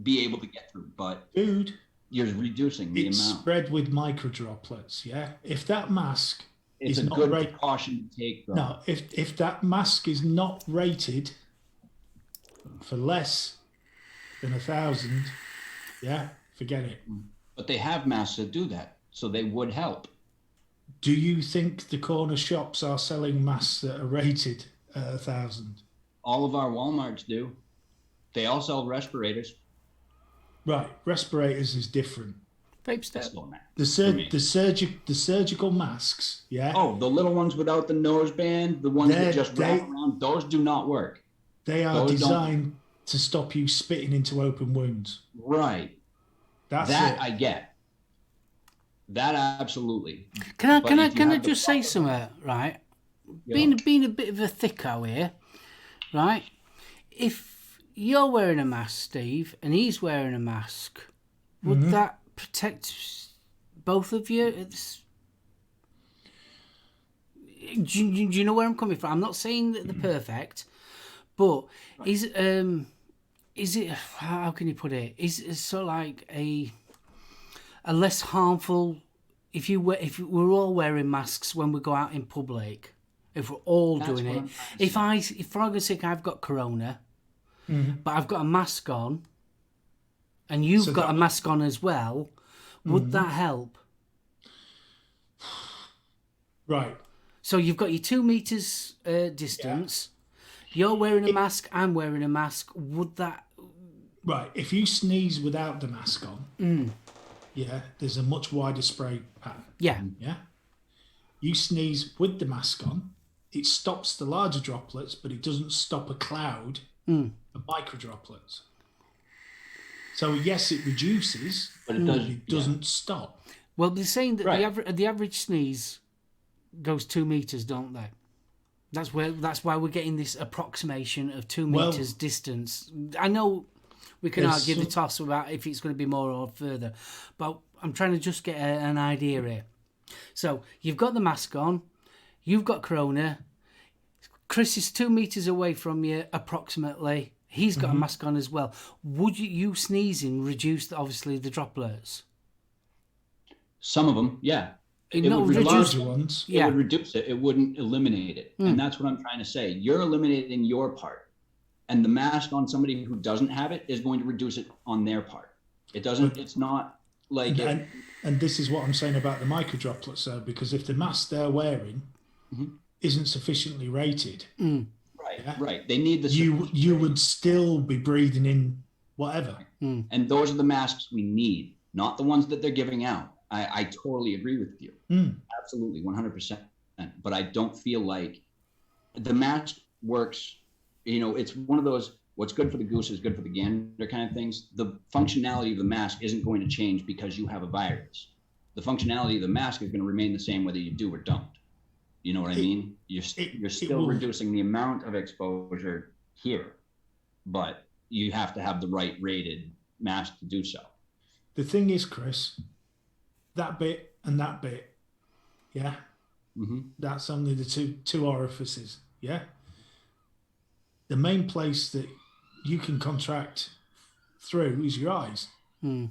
B: be able to get through. But you're reducing the amount.
C: It's spread with microdroplets, yeah? If that mask
B: it's
C: is
B: a
C: not
B: good
C: rated,
B: precaution to take, though.
C: No, if that mask is not rated for less than 1,000, yeah, forget it.
B: But they have masks that do that, so they would help.
C: Do you think the corner shops are selling masks that are rated at 1,000?
B: All of our Walmarts do. They all sell respirators.
C: Right, respirators is different.
A: Vape step.
C: The surgical masks, yeah.
B: Oh, the little ones without the nose band, the ones that just wrap around, those do not work.
C: They are designed to stop you spitting into open wounds.
B: Right.
C: That's
B: that
C: it.
B: I get. That absolutely.
A: Can I just say something, right? Being a bit of a thicko here, right? If you're wearing a mask, Steve, and he's wearing a mask, would that protect both of you? Do you know where I'm coming from? I'm not saying that they're perfect, but is it, how can you put it? Is it sort of like a less harmful if we're all wearing masks when we go out in public? If we're all doing it, if for argument's sake I've got corona, but I've got a mask on, and you've got a mask on as well, would that help?
C: Right.
A: So you've got your 2 meters distance. Yeah. You're wearing a mask. I'm wearing a mask. Would that?
C: Right. If you sneeze without the mask on, yeah, there's a much wider spray pattern.
A: Yeah.
C: Yeah. You sneeze with the mask on, it stops the larger droplets, but it doesn't stop a cloud of micro droplets. So yes, it reduces, but it doesn't stop.
A: Well, they're saying that the average sneeze goes 2 meters, don't they? That's why we're getting this approximation of 2 meters distance. I know we can argue the toss about if it's going to be more or further, but I'm trying to just get an idea here. So you've got the mask on, you've got corona. Chris is 2 meters away from you, approximately. He's got a mask on as well. Would you sneezing reduce, obviously, the droplets?
B: Some of them, yeah.
C: The larger ones.
B: It would reduce it. It wouldn't eliminate it. And that's what I'm trying to say. You're eliminating your part. And the mask on somebody who doesn't have it is going to reduce it on their part. It doesn't, it's not like...
C: And this is what I'm saying about the micro droplets, though, because if the mask they're wearing isn't sufficiently rated...
B: Right. They need the...
C: You would still be breathing in whatever.
B: And those are the masks we need, not the ones that they're giving out. I totally agree with you. Absolutely, 100%. But I don't feel like the mask works. It's one of those, what's good for the goose is good for the gander kind of things. The functionality of the mask isn't going to change because you have a virus. The functionality of the mask is going to remain the same whether you do or don't. You know what I mean? You're still reducing the amount of exposure here, but you have to have the right rated mask to do so.
C: The thing is, Chris, that bit and that bit, yeah? That's only the two orifices, yeah? The main place that you can contract through is your eyes. They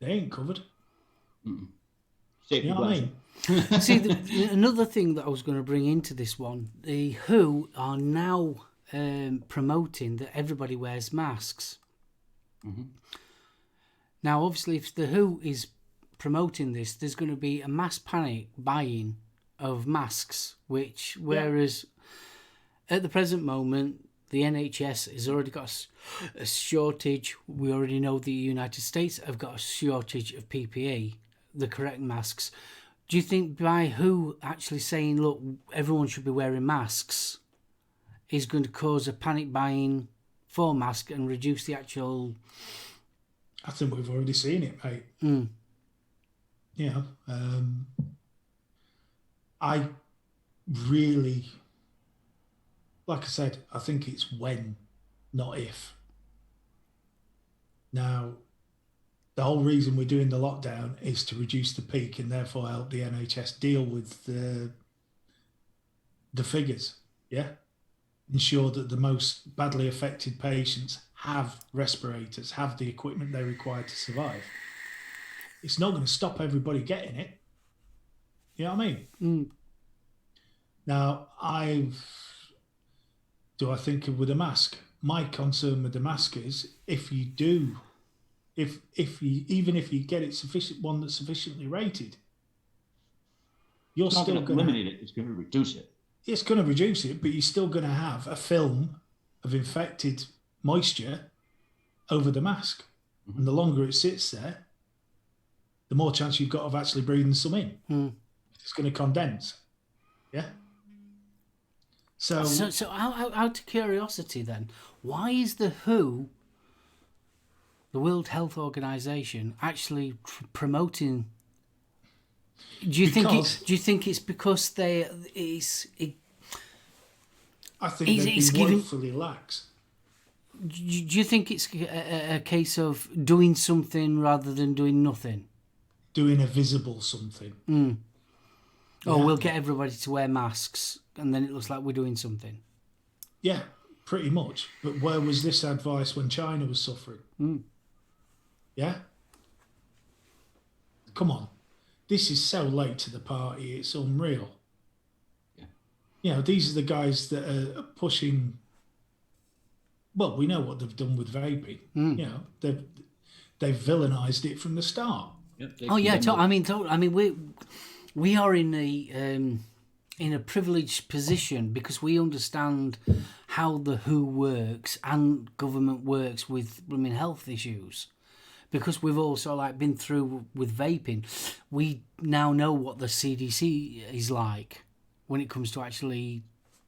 C: ain't covered.
B: Safety
C: what I mean?
A: See, another thing that I was going to bring into this one, the WHO are now promoting that everybody wears masks.
B: Mm-hmm.
A: Now, obviously, if the WHO is promoting this, there's going to be a mass panic buying of masks, whereas at the present moment, the NHS has already got a shortage. We already know the United States have got a shortage of PPE, the correct masks. Do you think by WHO actually saying, look, everyone should be wearing masks, is going to cause a panic buying for masks and reduce the actual...
C: I think we've already seen it, mate. You know, I really, like I said, I think it's when, not if. Now, the whole reason we're doing the lockdown is to reduce the peak and therefore help the NHS deal with the figures, yeah? Ensure that the most badly affected patients have respirators, have the equipment they require to survive. It's not going to stop everybody getting it. You know what I mean? Now, I think with a mask, my concern with the mask is if you do, even if you get one that's sufficiently rated, you're
B: It's not
C: still
B: going to eliminate it. It's going to reduce it.
C: It's going to reduce it, but you're still going to have a film of infected moisture over the mask. Mm-hmm. And the longer it sits there, the more chance you've got of actually breathing some in. It's going to condense. Yeah? So
A: out of curiosity then, why is the WHO, the World Health Organization, actually promoting... Do you think it's because I
C: think they've been woefully lax.
A: Do you think it's a case of doing something rather than doing nothing?
C: Doing a visible something. Yeah.
A: Oh, we'll get everybody to wear masks, and then it looks like we're doing something.
C: Yeah, pretty much. But where was this advice when China was suffering? Yeah? Come on. This is so late to the party, it's unreal. Yeah. You know, these are the guys that are pushing... Well, we know what they've done with vaping. You know, they've villainised it from the start.
A: Yep, I mean, we are in a privileged position because we understand how the WHO works and government works with health issues. Because we've also been through with vaping, we now know what the CDC is like when it comes to actually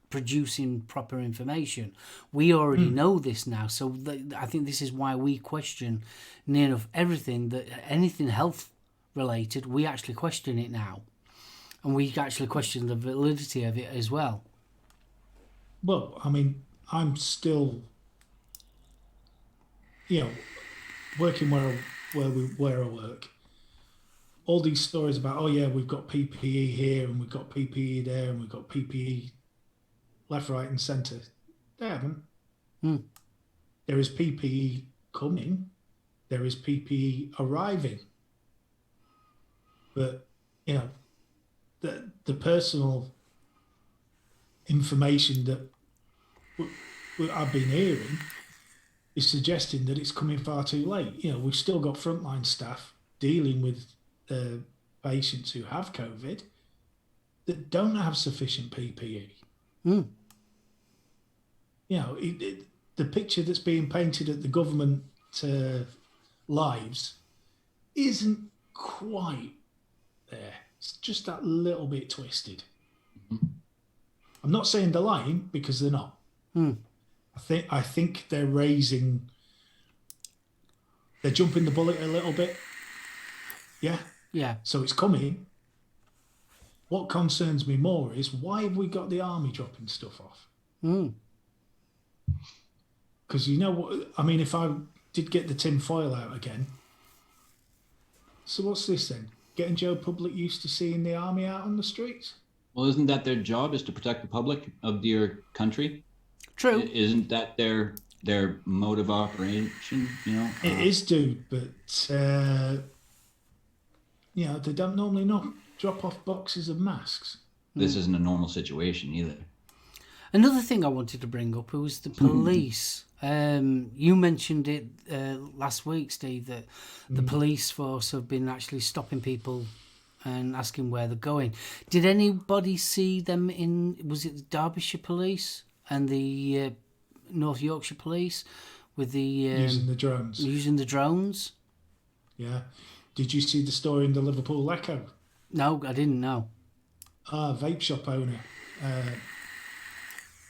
A: producing proper information. We already know this now, so I think this is why we question near enough everything, that anything health related, we actually question it now. And we actually question the validity of it as well.
C: Well, I mean, I'm still, you know, working where I work. All these stories about, oh yeah, we've got PPE here and we've got PPE there and we've got PPE left, right and centre. They haven't. There is PPE coming. There is PPE arriving. But, you know, the personal information that I've been hearing is suggesting that it's coming far too late. You know, we've still got frontline staff dealing with patients who have COVID that don't have sufficient PPE. You know, the picture that's being painted at the government lives isn't quite there. It's just that little bit twisted. I'm not saying they're lying, because they're not. I think they're jumping the bullet a little bit. Yeah.
A: Yeah.
C: So it's coming. What concerns me more is, why have we got the army dropping stuff off? Because you know what? I mean, if I did get the tin foil out again. So what's this then? Getting Joe Public used to seeing the army out on the streets?
B: Well, isn't that their job, is to protect the public of your country?
A: True.
B: Isn't that their mode of operation, you know?
C: It is, dude, but, you know, they don't normally not drop off boxes of masks.
B: This isn't a normal situation either.
A: Another thing I wanted to bring up was the police. You mentioned it last week, Steve, that the police force have been actually stopping people and asking where they're going. Did anybody see them was it the Derbyshire police and the North Yorkshire police with the...
C: using the drones.
A: Using the drones?
C: Yeah. Did you see the story in the Liverpool Echo?
A: No, I didn't know.
C: Vape shop owner.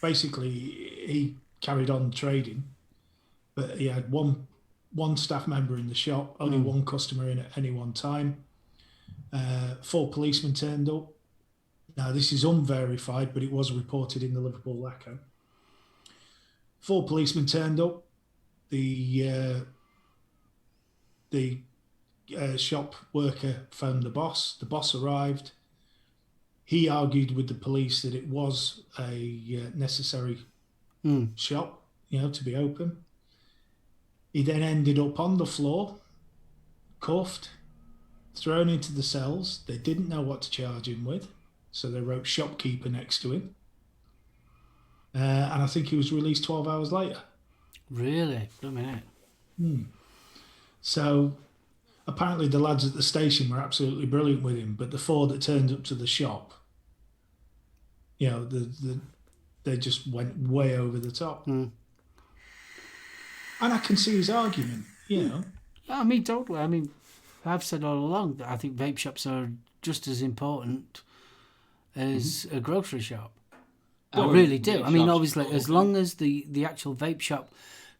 C: Basically, he carried on trading, but he had one staff member in the shop, only one customer in at any one time. 4 policemen turned up. Now, this is unverified, but it was reported in the Liverpool Echo. 4 policemen turned up. The shop worker phoned the boss. The boss arrived. He argued with the police that it was a necessary shop, to be open. He then ended up on the floor, cuffed, thrown into the cells. They didn't know what to charge him with, so they wrote shopkeeper next to him. And I think he was released 12 hours later.
A: Really? Wait a minute.
C: So apparently the lads at the station were absolutely brilliant with him, but the 4 that turned up to the shop, they just went way over the top. And I can see his argument,
A: I mean, totally. I mean, I've said all along that I think vape shops are just as important as a grocery shop. I really do. I mean, obviously, as long as the actual vape shop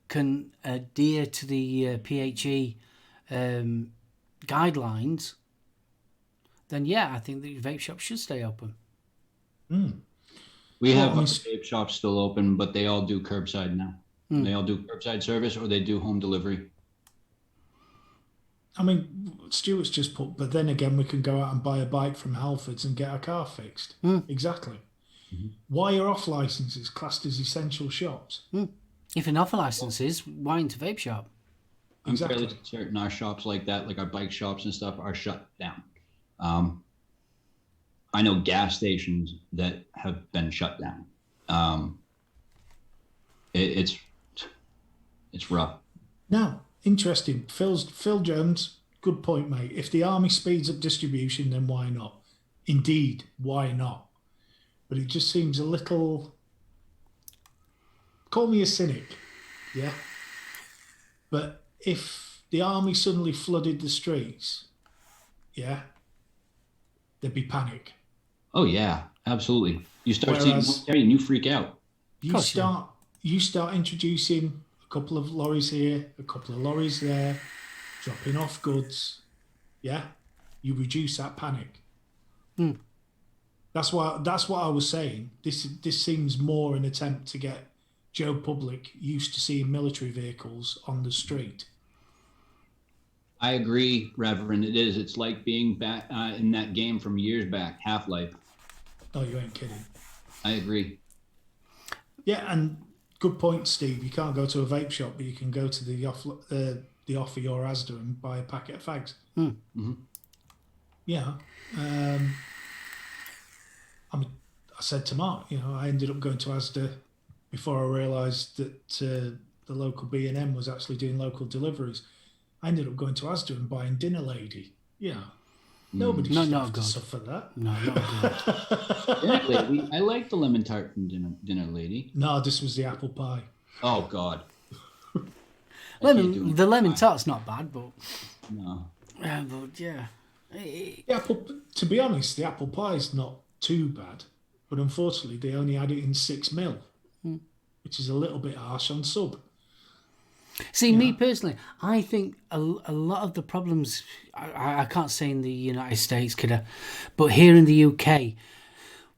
A: can adhere to the PHE guidelines, then I think the vape shop should stay open.
B: We have vape shops still open, but they all do curbside now. They all do curbside service, or they do home delivery.
C: I mean, Stuart's just put, but then again, we can go out and buy a bike from Halfords and get our car fixed. Exactly. Why are off licenses classed as essential shops?
A: If an off license is, why into vape shop?
C: Exactly.
B: I'm fairly certain our shops like that, like our bike shops and stuff, are shut down. I know gas stations that have been shut down. It's rough.
C: Now, interesting. Phil Jones, good point, mate. If the army speeds up distribution, then why not? Indeed, why not? But it just seems a little... Call me a cynic, yeah? But if the army suddenly flooded the streets, there'd be panic.
B: Oh, yeah, absolutely. You start seeing and you freak out.
C: You start introducing a couple of lorries here, a couple of lorries there, dropping off goods. Yeah, you reduce that panic. That's what I was saying. This seems more an attempt to get Joe Public used to seeing military vehicles on the street.
B: I agree, Reverend. It is. It's like being back in that game from years back, Half-Life.
C: Oh, you ain't kidding.
B: I agree.
C: Yeah, and good point, Steve. You can't go to a vape shop, but you can go to the Offer or Asda and buy a packet of fags. Yeah. I said to Mark, I ended up going to Asda before I realised that the local B&M was actually doing local deliveries. I ended up going to Asda and buying Dinner Lady. Yeah. Nobody should have to suffer that.
A: No, not good.
B: Dinner Lady. I like the lemon tart from Dinner Lady.
C: No, this was the apple pie.
B: Oh, God.
A: The lemon tart's not bad, but...
C: No.
A: But, yeah.
C: To be honest, the apple pie is not too bad. But unfortunately, they only had it in 6 mil, which is a little bit harsh on sub.
A: See, me personally, I think a lot of the problems, I can't say in the United States, but here in the UK,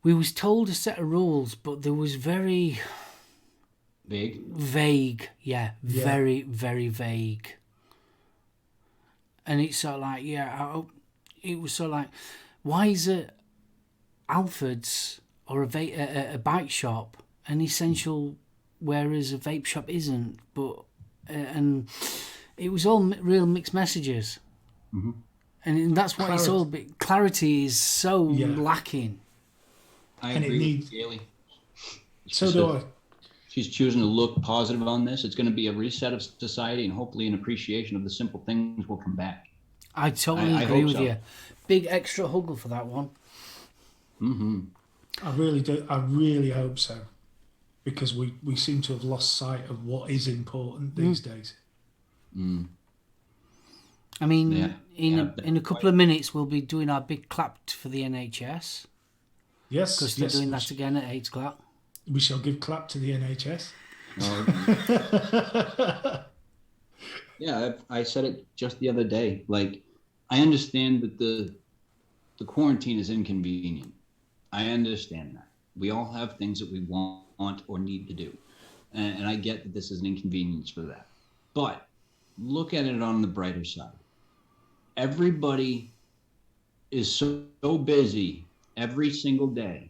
A: we was told a set of rules, but there was very... Vague, yeah. Very, very vague. And it's sort of like, it was sort of like, why is it Alfred's or a bike shop an essential, whereas a vape shop isn't? But and it was all real mixed messages, and that's why it's all. But clarity is so lacking.
B: I agree with Gailey.
C: So do I.
B: She's choosing to look positive on this. It's going to be a reset of society, and hopefully an appreciation of the simple things will come back.
A: I totally agree with you. Big extra huggle for that one.
B: Mm-hmm.
C: I really do. I really hope so, because we seem to have lost sight of what is important these days.
B: Mm.
A: I mean, in a couple of minutes, we'll be doing our big clap for the NHS.
C: Yes,
A: because they're doing that again at 8 o'clock.
C: We shall give clap to the NHS.
B: Yeah, I said it just the other day. Like, I understand that the quarantine is inconvenient. I understand that. We all have things that we want or need to do. And I get that this is an inconvenience for that. But look at it on the brighter side. Everybody is so busy every single day,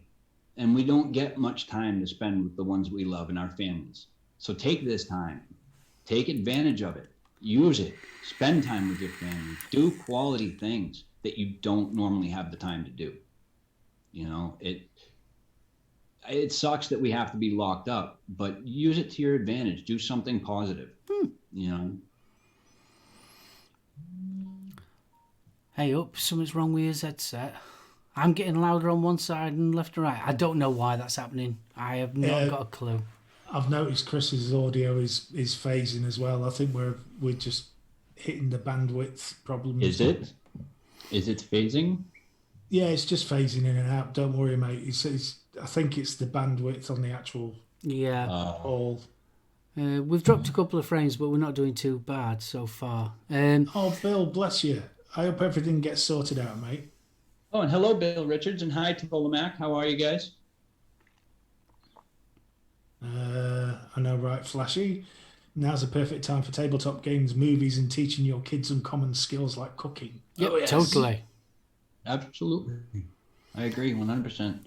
B: and we don't get much time to spend with the ones we love and our families. So take this time. Take advantage of it. Use it. Spend time with your family. Do quality things that you don't normally have the time to do. You know, it sucks that we have to be locked up, but use it to your advantage. Do something positive. You know.
A: Hey, something's wrong with his headset. I'm getting louder on one side and left and right. I don't know why that's happening. I have not got a clue.
C: I've noticed Chris's audio is phasing as well. I think we're just hitting the bandwidth problem.
B: Is it phasing?
C: Yeah, it's just phasing in and out. Don't worry, mate. I think it's the bandwidth on the actual call.
A: We've dropped a couple of frames, but we're not doing too bad so far.
C: Oh, Bill, bless you. I hope everything gets sorted out, mate.
B: Oh, and hello, Bill Richards, and hi to Mac. How are you guys?
C: I know, right, Flashy. Now's the perfect time for tabletop games, movies, and teaching your kids some common skills like cooking.
A: Yep, yes. Totally.
B: Absolutely. I agree 100%.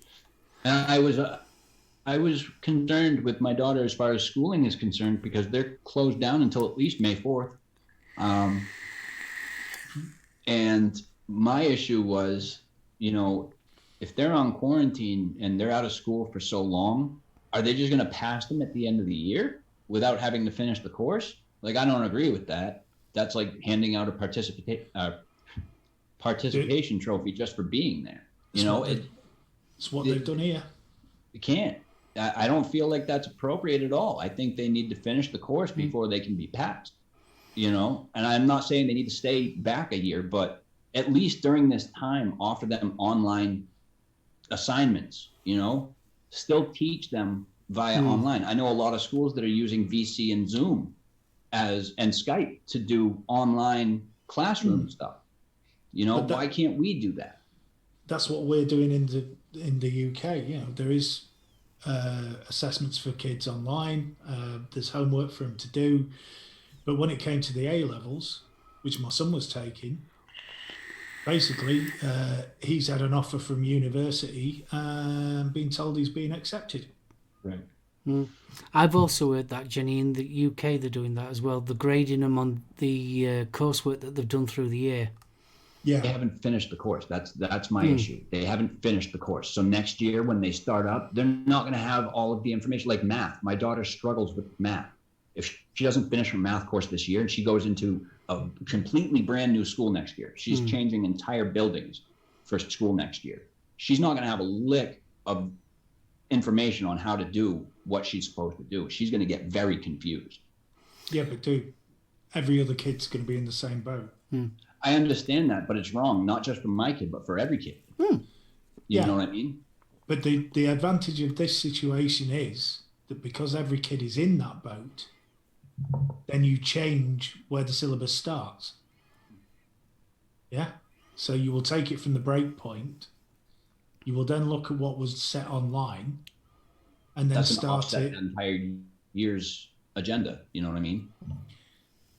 B: And I was concerned with my daughter as far as schooling is concerned because they're closed down until at least May 4th. And my issue was, you know, if they're on quarantine and they're out of school for so long, are they just going to pass them at the end of the year without having to finish the course? Like, I don't agree with that. That's like handing out a participation trophy just for being there. You know,
C: it's what they've done here.
B: You can't. I don't feel like that's appropriate at all. I think they need to finish the course before they can be passed. You know, and I'm not saying they need to stay back a year, but at least during this time, offer them online assignments, you know, still teach them via online. I know a lot of schools that are using VC and Zoom and Skype to do online classroom stuff. You know, why can't we do that?
C: That's what we're doing in the UK. You know, there is assessments for kids online. There's homework for them to do. But when it came to the A levels, which my son was taking, basically he's had an offer from university and been told he's being accepted.
B: Right.
A: I've also heard that, Jenny, in the UK they're doing that as well. They're grading them on the coursework that they've done through the year.
C: Yeah.
B: They haven't finished the course. That's my issue. They haven't finished the course. So next year when they start up, they're not going to have all of the information like math. My daughter struggles with math. If she doesn't finish her math course this year and she goes into a completely brand new school next year, she's changing entire buildings for school next year. She's not going to have a lick of information on how to do what she's supposed to do. She's going to get very confused.
C: Yeah, but dude, every other kid's going to be in the same boat.
B: I understand that, but it's wrong, not just for my kid, but for every kid. You know what I mean?
C: But the advantage of this situation is that because every kid is in that boat, then you change where the syllabus starts. Yeah? So you will take it from the break point. You will then look at what was set online and then start it.
B: An entire year's agenda. You know what I mean?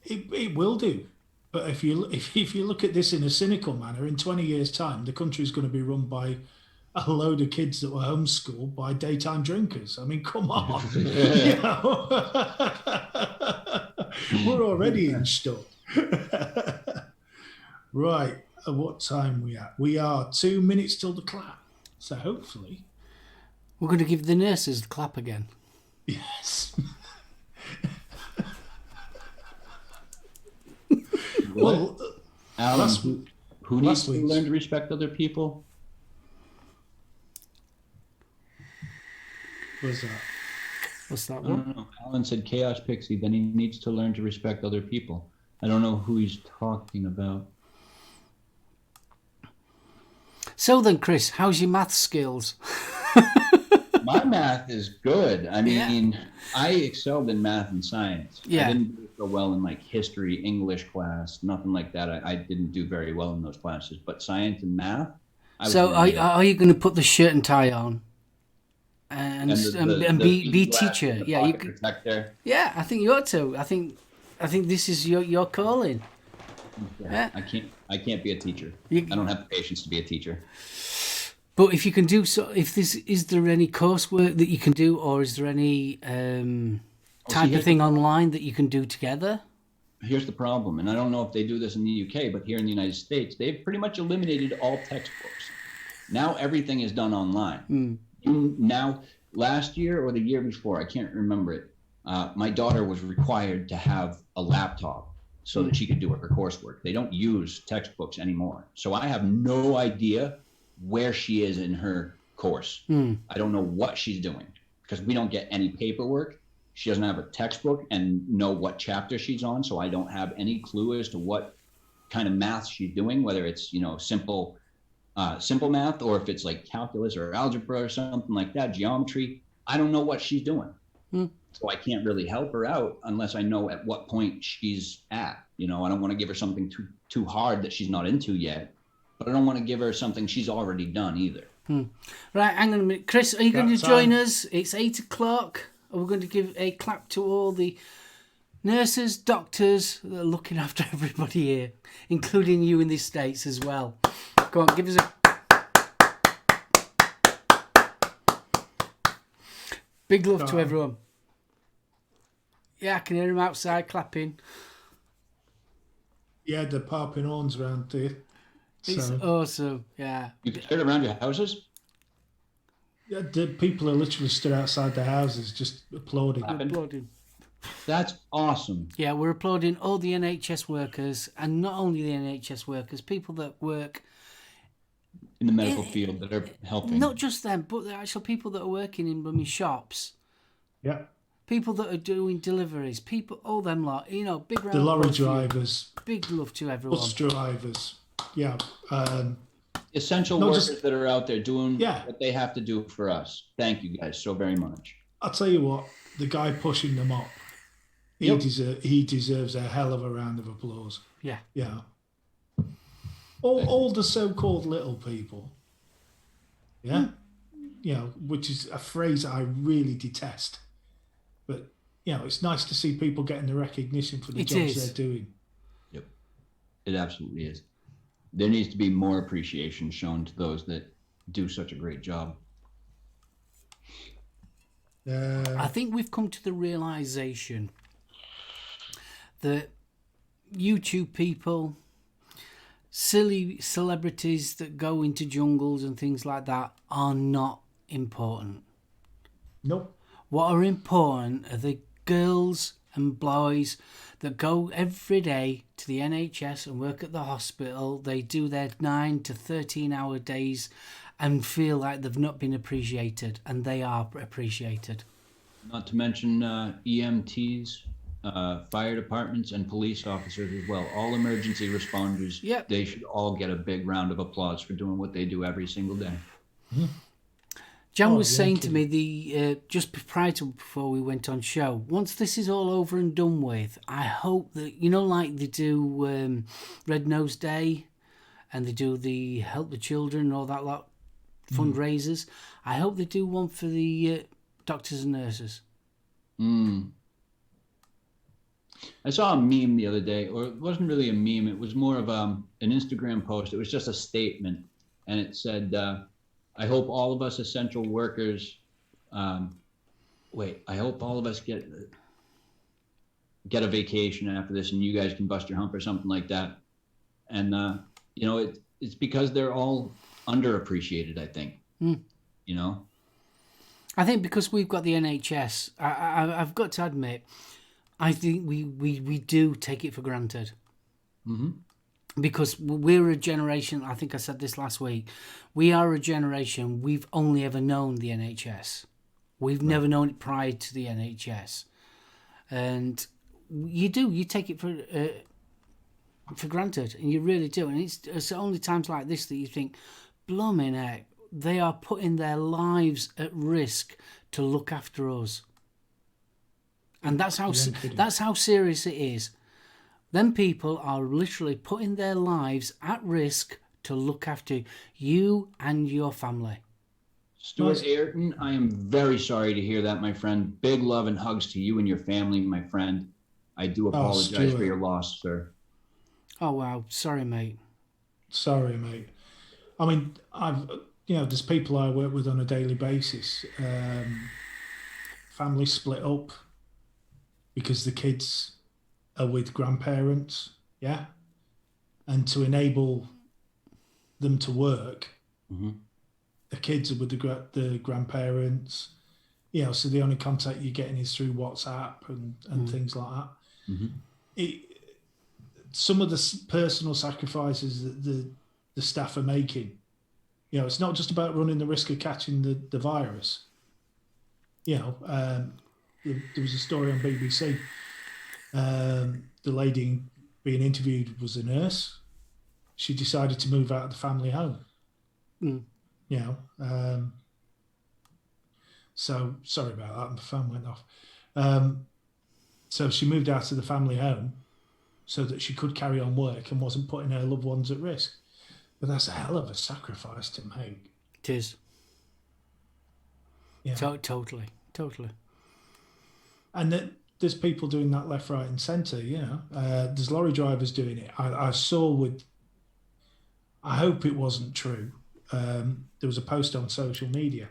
C: It will do. But if you look at this in a cynical manner, in 20 years' time, the country is going to be run by a load of kids that were homeschooled by daytime drinkers. I mean, come on. You know? We're already in stuff. Right. At what time are we at? We are 2 minutes till the clap. So hopefully.
A: We're going to give the nurses the clap again.
C: Yes.
B: Well, Alan, who needs to
C: week's-
B: learn to respect other people?
C: What's that?
A: What's that
B: I
A: one?
B: don't know. Alan said Chaos Pixie, then he needs to learn to respect other people. I don't know who he's talking about.
A: So then, Chris, how's your math skills?
B: My math is good. I
A: Yeah.
B: mean, I excelled in math and science.
A: Yeah.
B: I didn't do so well in like history, English class, nothing like that. I didn't do very well in those classes. But science and math, I was
A: So
B: really good.
A: are you going to put the shirt and tie on and
B: the
A: be
B: glass
A: teacher?
B: and the
A: Yeah, you
B: pocket
A: could,
B: protector.
A: yeah. I think you ought to. I think this is your calling. Yeah.
B: I can't be a teacher.
A: You-
B: I don't have the patience to be a teacher.
A: But if you can do so, is there any coursework that you can do, or is there any type of
B: here's
A: thing online that you can do together?
B: Here's the problem, and I don't know if they do this in the UK, but here in the United States, they've pretty much eliminated all textbooks. Now everything is done online. Now, last year or the year before, I can't remember it, my daughter was required to have a laptop so that she could do her coursework. They don't use textbooks anymore. So I have no idea where she is in her course. I don't know what she's doing because we don't get any paperwork. She doesn't have a textbook and know what chapter she's on. So I don't have any clue as to what kind of math she's doing, whether it's, simple math or if it's like calculus or algebra or something like that, geometry. I don't know what she's doing. So I can't really help her out unless I know at what point she's at. I don't want to give her something too hard that she's not into yet, but I don't want to give her something she's already done either.
A: Right, hang on a minute. Chris, are you going to
C: That's
A: join
C: fine.
A: us? It's 8 o'clock. Are we going to give a clap to all the nurses, doctors that are looking after everybody here, including you in the States as well? Go on, give us a big love to everyone. Yeah, I can hear them outside clapping.
C: Yeah, they're popping horns around here.
A: It's
C: So,
A: awesome. Yeah.
B: You can turn around your houses.
C: yeah, the people are literally stood outside their houses just applauding.
A: Applauding.
B: That's awesome.
A: Yeah, we're applauding all the NHS workers, and not only the NHS workers, people that work,
B: In the medical field that are helping.
A: not just them, but the actual people that are working in blooming shops,
C: Yeah,
A: people that are doing deliveries, people, all them lot, big round
C: the lorry
A: applause for you.
C: drivers,
A: Big love to everyone.
C: bus drivers. Yeah,
B: Essential
C: No,
B: workers
C: just-
B: that are out there doing
C: Yeah.
B: what they have to do for us. Thank you guys so very much.
C: I'll tell you what, the guy pushing them up,
B: Yep.
C: he deserves a hell of a round of applause.
A: Yeah.
C: Yeah. All the so-called little people. Yeah. Which is a phrase I really detest. But, it's nice to see people getting the recognition for the
A: It
C: jobs
A: is.
C: they're doing.
B: Yep. It absolutely is. There needs to be more appreciation shown to those that do such a great job.
A: I think we've come to the realization that YouTube people, silly celebrities that go into jungles and things like that are not important.
C: Nope.
A: What are important are the girls and boys that go every day to the NHS and work at the hospital. They do their 9 to 13-hour days and feel like they've not been appreciated, and they are appreciated.
B: Not to mention EMTs, fire departments, and police officers as well. All emergency responders.
A: Yep.
B: They should all get a big round of applause for doing what they do every single day.
A: Jan
C: Oh,
A: was
C: yeah,
A: saying to
C: kidding.
A: me just before we went on show, once this is all over and done with, I hope that, like they do Red Nose Day and they do the Help the Children and all that lot, fundraisers, I hope they do one for the doctors and nurses.
B: I saw a meme the other day, or it wasn't really a meme. It was more of an Instagram post. It was just a statement, and it said, I hope all of us essential workers, I hope all of us get a vacation after this and you guys can bust your hump or something like that. And, it's because they're all underappreciated, I think,
A: I think because we've got the NHS, I've got to admit, I think we do take it for granted.
B: Mm-hmm.
A: Because we're a generation, I think I said this last week, we are a generation, we've only ever known the NHS. We've never known it prior to the NHS. And you take it for granted, and you really do. And it's only times like this that you think, blooming heck, they are putting their lives at risk to look after us. And that's how serious it is. Them people are literally putting their lives at risk to look after you and your family.
B: Stuart Ayrton, I am very sorry to hear that, my friend. Big love and hugs to you and your family, my friend. I do apologize for your loss, sir.
A: Oh, wow. Sorry, mate.
C: Sorry, mate. I mean, there's people I work with on a daily basis. Families split up because the kids are with grandparents, yeah? And to enable them to work, the kids are with the grandparents, so the only contact you're getting is through WhatsApp and things like that. Some of the personal sacrifices that the staff are making, it's not just about running the risk of catching the virus. There was a story on BBC. The lady being interviewed was a nurse. She decided to move out of the family home. So sorry about that. My phone went off. So she moved out of the family home so that she could carry on work and wasn't putting her loved ones at risk. But that's a hell of a sacrifice to make.
A: It is.
C: Yeah.
A: Totally.
C: And there's people doing that left, right, and centre. There's lorry drivers doing it. I saw I hope it wasn't true. There was a post on social media,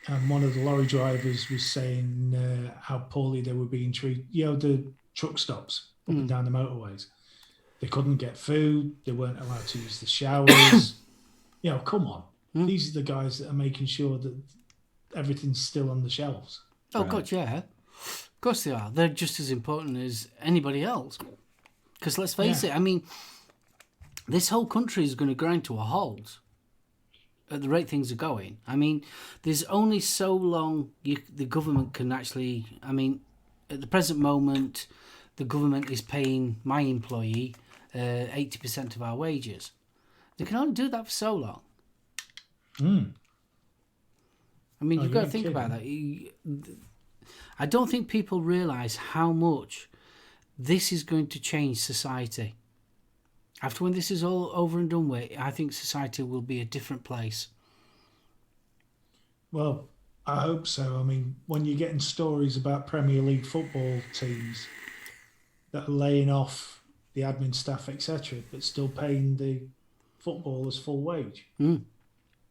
C: and one of the lorry drivers was saying how poorly they were being treated. The truck stops up and down the motorways. They couldn't get food. They weren't allowed to use the showers. Come on. These are the guys that are making sure that everything's still on the shelves.
A: Oh, right. God, yeah. Of course they are. They're just as important as anybody else. Because let's face it, I mean, this whole country is going to grind to a halt at the rate things are going. I mean, there's only so long the government can actually... I mean, at the present moment, the government is paying my employee 80% of our wages. They can only do that for so long. I mean, you've got to think about that. I don't think people realise how much this is going to change society. After when this is all over and done with, I think society will be a different place.
C: Well, I hope so. I mean, when you're getting stories about Premier League football teams that are laying off the admin staff, etc., but still paying the footballers full wage.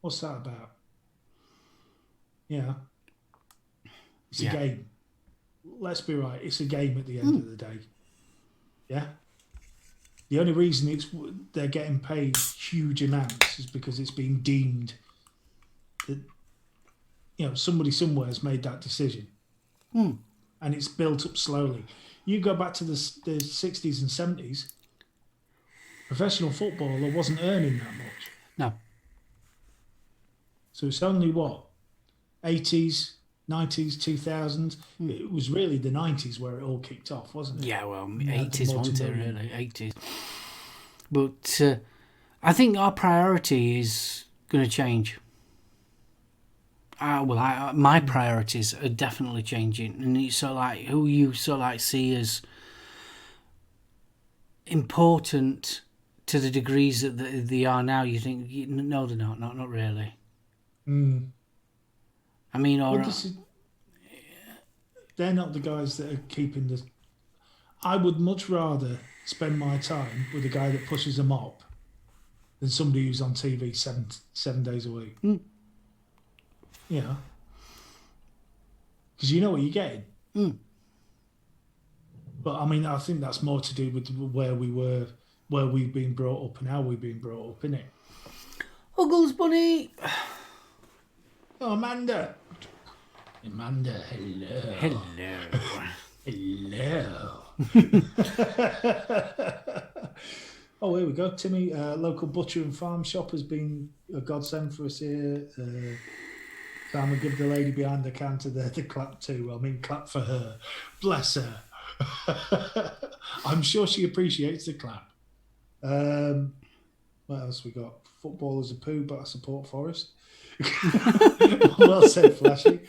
C: What's that about? It's a game. Let's be right. It's a game at the end of the day. Yeah. The only reason they're getting paid huge amounts is because it's being deemed that somebody somewhere has made that decision, and it's built up slowly. You go back to the 60s and 70s. Professional footballer wasn't earning that much.
A: No.
C: So it's only 80s, 90s, 2000s. It was really the 90s where it all kicked off, wasn't it?
A: Yeah, well, 80s wasn't it, really? 80s. But I think our priority is going to change. My priorities are definitely changing. And it's sort of like who you sort of like see as important to the degrees that they are now, you think, no, they're not really. I mean,
C: they're not the guys that are keeping the... I would much rather spend my time with a guy that pushes a mop than somebody who's on TV seven days a week. Because you know what you're getting. But I mean, I think that's more to do with where we were, where we've been brought up and how we've been brought up, innit?
A: Uggles Bunny!
C: Oh, Amanda! Amanda, hello.
A: Hello.
C: Hello. Oh, here we go. Timmy, local butcher and farm shop has been a godsend for us here. Time to give the lady behind the counter the clap too. I mean, clap for her. Bless her. I'm sure she appreciates the clap. What else we got? Footballers a poo, but I support Forest. Well said, Flashy.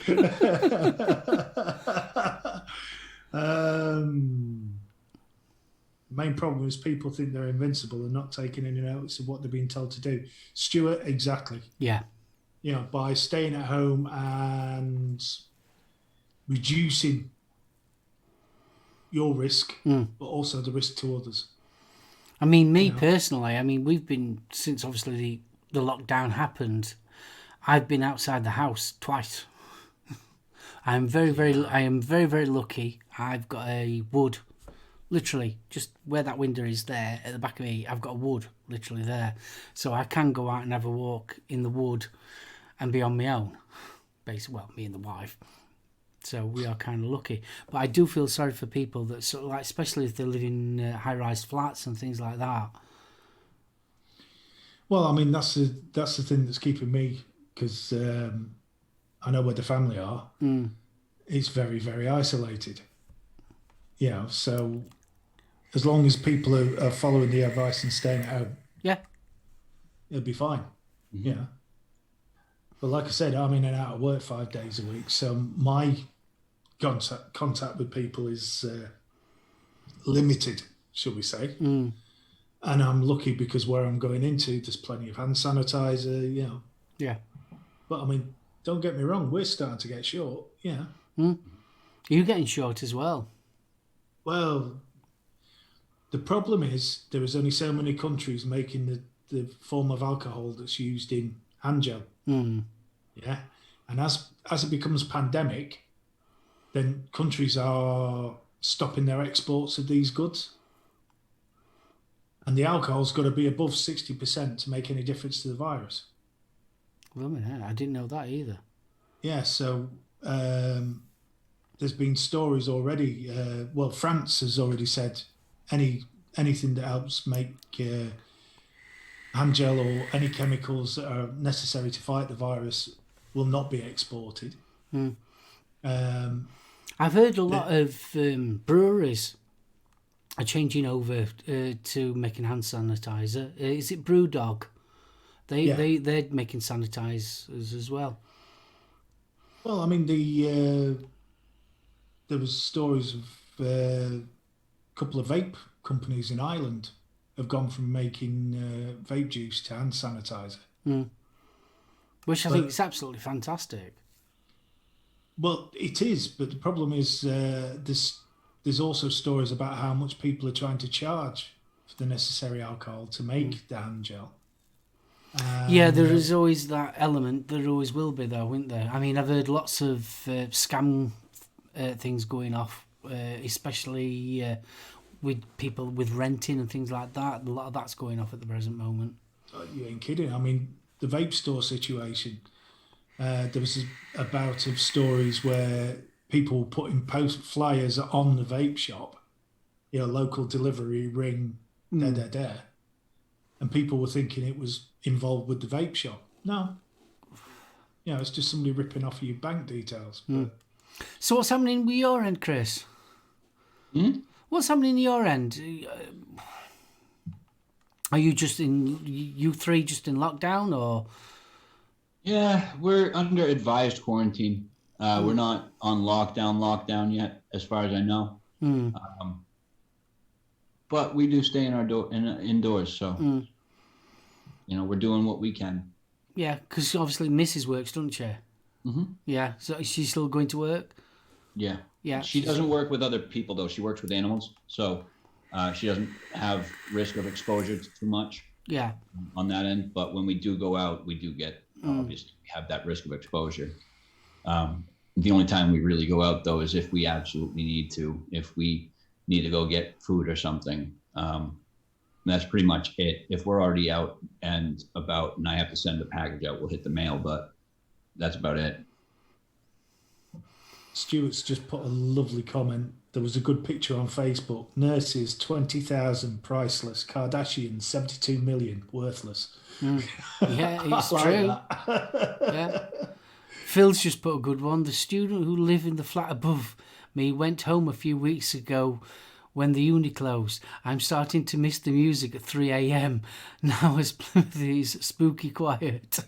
C: Main problem is people think they're invincible and not taking any notice of what they're being told to do. Stuart, exactly.
A: Yeah.
C: You know, by staying at home and reducing your risk, but also the risk to others.
A: I mean, me personally, I mean, we've been, since obviously the lockdown happened, I've been outside the house twice. I am very, very lucky. I've got a wood, literally, just where that window is there, at the back of me, I've got a wood, literally there. So I can go out and have a walk in the wood and be on my own. Basically, well, me and the wife. So we are kind of lucky. But I do feel sorry for people that sort of like, especially if they live in high-rise flats and things like that.
C: Well, I mean, that's the thing that's keeping me, because I know where the family are. It's very, very isolated. You know, so as long as people are following the advice and staying at home, it'll be fine.
B: Mm-hmm.
C: Yeah. But like I said, I'm in and out of work 5 days a week, so my contact with people is limited, shall we say. And I'm lucky because where I'm going into, there's plenty of hand sanitizer, you know.
A: Yeah.
C: But I mean, don't get me wrong, we're starting to get short. Yeah.
A: You're getting short as well.
C: Well, the problem is there is only so many countries making the form of alcohol that's used in hand gel. Yeah. And as it becomes pandemic, then countries are stopping their exports of these goods. And the alcohol's got to be above 60% to make any difference to the virus.
A: Well, I didn't know that either.
C: Yeah, so there's been stories already. Well, France has already said anything that helps make hand gel or any chemicals that are necessary to fight the virus will not be exported.
A: I've heard a lot of breweries are changing over to making hand sanitizer. Is it Brewdog? They're making sanitizers as well.
C: Well, I mean, there was stories of a couple of vape companies in Ireland have gone from making vape juice to hand sanitizer.
A: Which I think is absolutely fantastic.
C: Well, it is, but the problem is there's also stories about how much people are trying to charge for the necessary alcohol to make the hand gel.
A: Yeah, there is always that element. There always will be, though, isn't there? I mean, I've heard lots of scam things going off, especially with people with renting and things like that. A lot of that's going off at the present moment.
C: You ain't kidding. I mean, the vape store situation, there was a bout of stories where people were putting post flyers on the vape shop, you know, local delivery, ring, and people were thinking it was involved with the vape shop. No. You know, it's just somebody ripping off your bank details. But...
A: So what's happening with your end, Chris? What's happening at your end? Are you three just in lockdown, or?
B: Yeah, we're under advised quarantine. We're not on lockdown yet, as far as I know. But we do stay indoors, so you know, we're doing what we can.
A: Yeah, because obviously Mrs. works, doesn't she? Yeah, so is she still going to work?
B: Yeah.
A: Yeah.
B: She doesn't work with other people, though. She works with animals, so she doesn't have risk of exposure too much.
A: Yeah.
B: On that end, but when we do go out, we do get obviously have that risk of exposure. The only time we really go out, though, is if we absolutely need to. If we need to go get food or something, that's pretty much it. If we're already out and about, and I have to send a package out, we'll hit the mail, but that's about it.
C: Stuart's just put a lovely comment. There was a good picture on Facebook. Nurses, 20,000, priceless. Kardashians, 72 million, worthless.
A: Yeah, it's
C: I like
A: true.
C: that.
A: Yeah. Phil's just put a good one. The student who lived in the flat above me went home a few weeks ago when the uni closed. I'm starting to miss the music at 3 a.m. now as Plymouth is spooky quiet.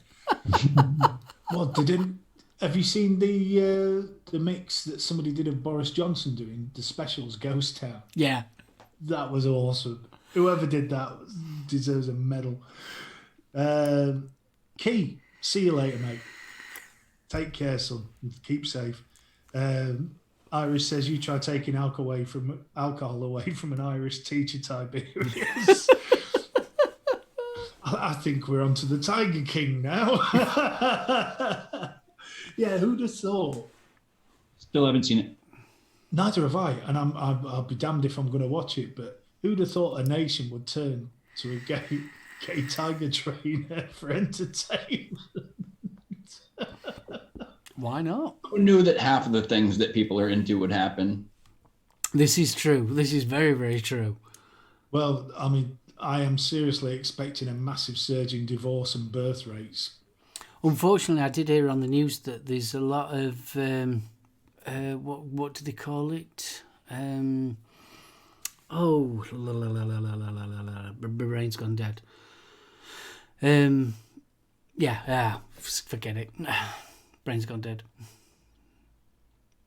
C: What didn't? Have you seen the mix that somebody did of Boris Johnson doing the specials Ghost Town?
A: Yeah.
C: That was awesome. Whoever did that deserves a medal. Key, see you later, mate. Take care, son. Keep safe. Iris says you try taking alcohol away from an Irish teacher, Tiberius. I think we're onto the Tiger King now. Yeah, who'd have thought?
B: Still haven't seen it.
C: Neither have I, and I'll be damned if I'm going to watch it. But who'd have thought a nation would turn to a gay tiger trainer for entertainment?
A: Why not?
B: Who knew that half of the things that people are into would happen?
A: This is true. This is very, very true.
C: Well, I mean, I am seriously expecting a massive surge in divorce and birth rates.
A: Unfortunately, I did hear on the news that there's a lot of what do they call it? My brain's gone dead. Forget it. Brain's gone dead.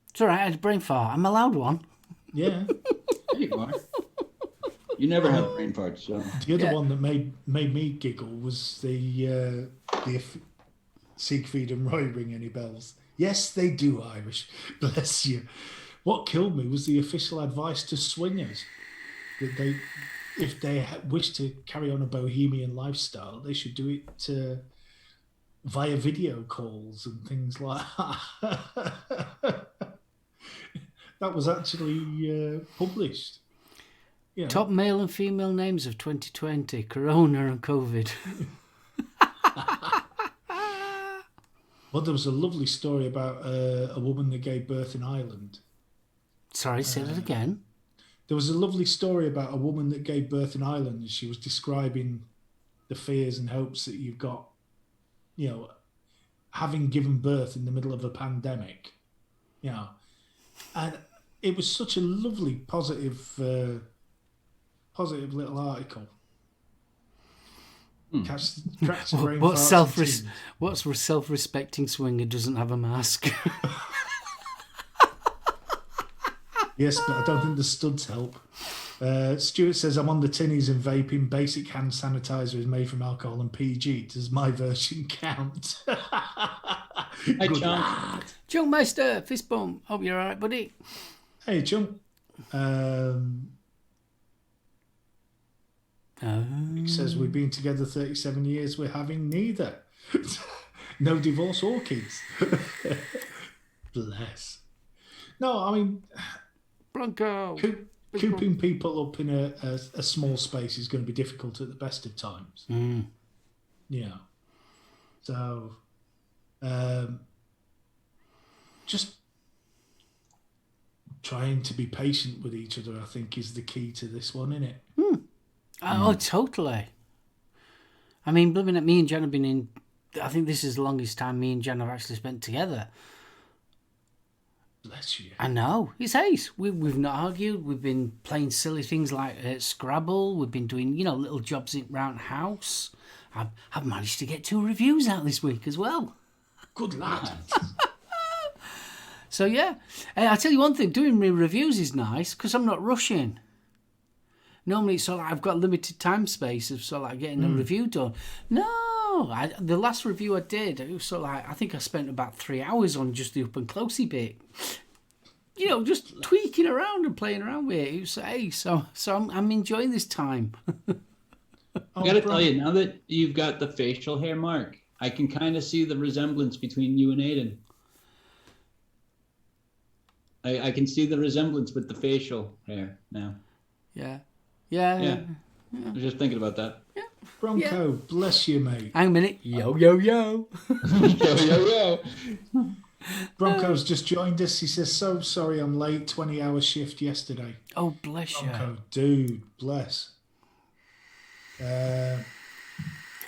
A: It's all right. I had a brain fart. I'm allowed one.
C: Yeah.
B: There you are. You never had a brain fart, so.
C: The other one that made me giggle was the Siegfried and Roy ring any bells. Yes, they do, Irish. Bless you. What killed me was the official advice to swingers that if they wish to carry on a bohemian lifestyle, they should do it via video calls and things like that. That was actually published. Yeah.
A: Top male and female names of 2020: Corona and COVID.
C: Well, there was a lovely story about a woman that gave birth in Ireland.
A: Sorry, say that again.
C: There was a lovely story about a woman that gave birth in Ireland, and she was describing the fears and hopes that you've got, having given birth in the middle of a pandemic, and it was such a lovely, positive little article. Cracks the brain.
A: What's self-respecting swinger doesn't have a mask?
C: Yes, but I don't think the studs help. Stuart says, I'm on the tinnies and vaping. Basic hand sanitizer is made from alcohol and PG. Does my version count?
B: Hi, Chunk.
A: Chunkmeister, fist bump. Hope you're all right, buddy.
C: Hey, Chunk. He says, we've been together 37 years. We're having neither. No divorce or kids. Bless. No, I mean...
A: Bronco.
C: Cooping people up in a small space is going to be difficult at the best of times. Yeah. So, just trying to be patient with each other, I think, is the key to this one, isn't it?
A: Oh, totally. I mean, blooming at me and Jen have been in... I think this is the longest time me and Jen have actually spent together.
C: Bless you.
A: I know. It's ace. We've not argued. We've been playing silly things like Scrabble. We've been doing, little jobs around the house. I've managed to get 2 reviews out this week as well.
C: Good lad.
A: So, yeah. I tell you one thing. Doing my reviews is nice because I'm not rushing. Normally, it's sort of like I've got limited time space of sort of like getting a review done. No, the last review I did, it was sort of like I think I spent about 3 hours on just the up and closey bit. Just tweaking around and playing around with it. It was so I'm enjoying this time.
B: I gotta tell you, now that you've got the facial hair mark, I can kind of see the resemblance between you and Aiden. I can see the resemblance with the facial hair now.
A: Yeah.
B: I was just thinking about that.
A: Yeah.
C: Bronco, bless you, mate.
A: Hang a minute. Yo.
B: Yo.
C: Bronco's just joined us. He says, so sorry I'm late. 20-hour shift yesterday.
A: Oh, bless you.
C: Bronco, dude, bless.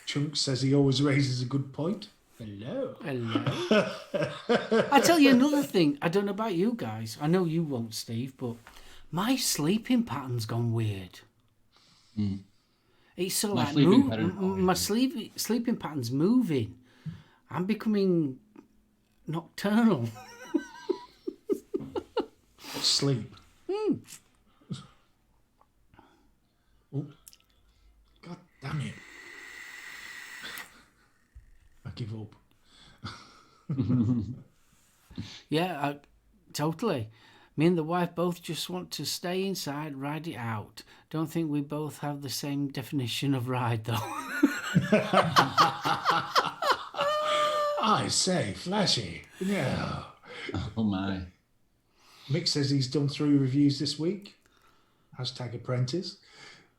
C: Chunk says he always raises a good point. Hello.
A: I tell you another thing. I don't know about you guys. I know you won't, Steve, but my sleeping pattern's gone weird. It's so like my sleeping pattern's moving. I'm becoming nocturnal.
C: Sleep. Oh, God damn it. I give up.
A: Yeah, totally. Me and the wife both just want to stay inside, ride it out. Don't think we both have the same definition of ride, though.
C: I say, flashy. Yeah.
B: Oh, my.
C: Mick says he's done 3 reviews this week. #apprentice.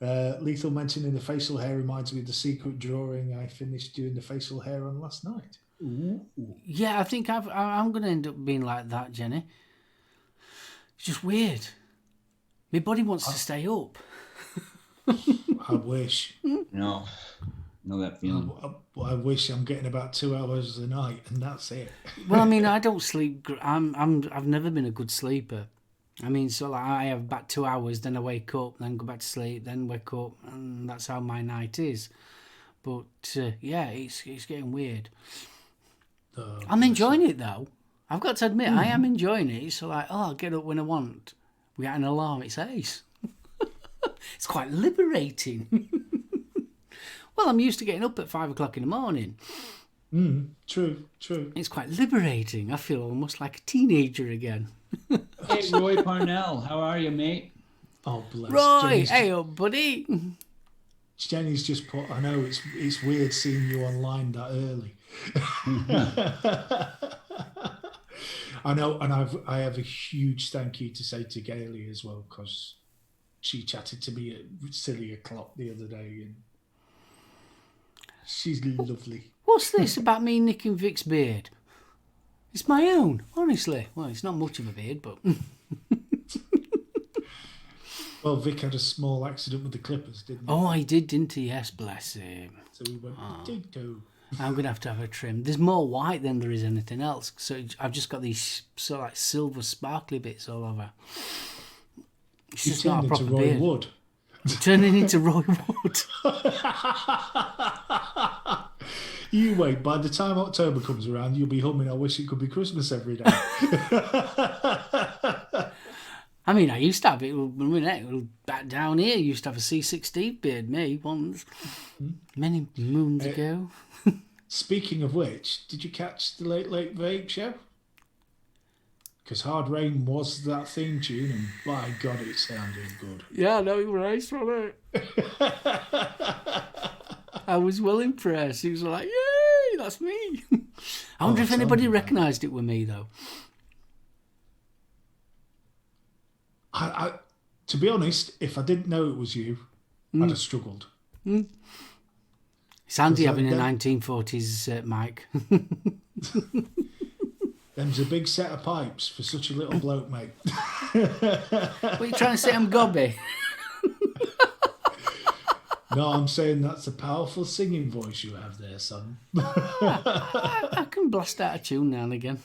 C: Lethal mentioning the facial hair reminds me of the secret drawing I finished doing the facial hair on last night. Ooh.
A: Yeah, I think I'm going to end up being like that, Jenny. It's just weird. My body wants to stay up.
C: I wish.
B: No. Know that feeling.
C: I wish. I'm getting about 2 hours a night, and that's it.
A: Well, I mean, I don't sleep. I've never been a good sleeper. I mean, so like I have about 2 hours, then I wake up, then go back to sleep, then wake up, and that's how my night is. But yeah, it's getting weird. I'm enjoying it though. I've got to admit, I am enjoying it. So like, I'll get up when I want. We got an alarm. It's ace. It's quite liberating. Well, I'm used to getting up at 5 o'clock in the morning.
C: True.
A: It's quite liberating. I feel almost like a teenager again.
B: Hey, Roy Parnell, how are you, mate?
C: Oh, bless.
A: Roy, hey up, buddy.
C: Jenny's just put, I know it's weird seeing you online that early. I know, and I have a huge thank you to say to Gailey as well, because she chatted to me at silly o'clock the other day, and she's lovely.
A: What's this about me nicking Vic's beard? It's my own, honestly. Well, it's not much of a beard, but...
C: Well, Vic had a small accident with the clippers, didn't he?
A: Oh, I did, didn't he? Yes, bless him.
C: So we went, potato.
A: I'm going to have a trim. There's more white than there is anything else. So I've just got these sort of like silver sparkly bits all over. It's just not a proper
C: Roy
A: beard.
C: Wood.
A: I'm turning into Roy Wood.
C: You wait, by the time October comes around, you'll be humming I Wish It Could Be Christmas every day.
A: I mean, I used to have it back down here. I used to have a C16 beard, me, once. Many moons ago.
C: Speaking of which, did you catch the Late Vape show? Because Hard Rain was that theme tune, and by God, it sounded good.
A: Yeah, no, it was nice, wasn't it? I was well impressed. He was like, yay, that's me. I wonder if anybody recognised it with me, though.
C: I, to be honest, if I didn't know it was you, I'd have struggled.
A: It's handy having a 1940s mic.
C: Them's a big set of pipes for such a little bloke, mate.
A: What are you trying to say? I'm gobby?
C: No, I'm saying that's a powerful singing voice you have there, son.
A: I can blast out a tune now and again.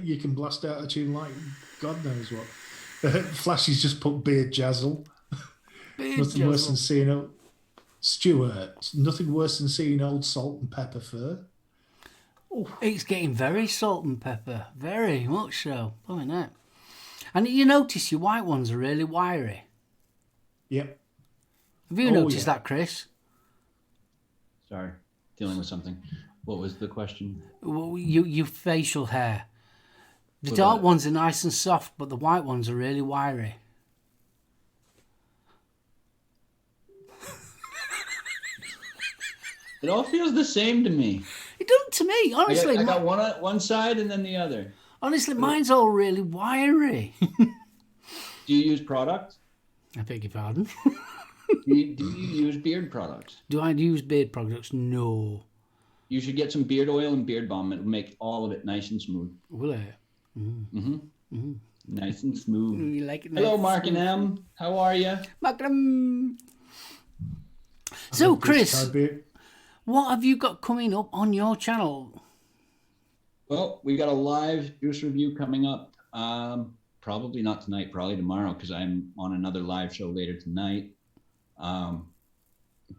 C: You can blast out a tune like God knows what. Flashy's just put beard jazzle. Nothing worse than seeing Stuart. Nothing worse than seeing old salt and pepper fur.
A: Oh. It's getting very salt and pepper, very much so. Oh, no. And you notice your white ones are really wiry.
C: Yep.
A: Have you noticed that, Chris?
B: Sorry, dealing with something. What was the question?
A: Well, your facial hair. The dark ones are nice and soft, but the white ones are really wiry.
B: It all feels the same to me.
A: It doesn't to me, honestly.
B: I got one side and then the other.
A: Honestly, mine's all really wiry.
B: Do you use product?
A: I beg your pardon?
B: Do you use beard products?
A: Do I use beard products? No.
B: You should get some beard oil and beard balm. It'll make all of it nice and smooth.
A: Will it?
B: Nice and smooth.
A: You like it?
B: Hello,
A: nice
B: Mark and M. How are you?
A: So, Chris, what have you got coming up on your channel?
B: Well, we got a live juice review coming up. Probably not tonight, probably tomorrow, because I'm on another live show later tonight.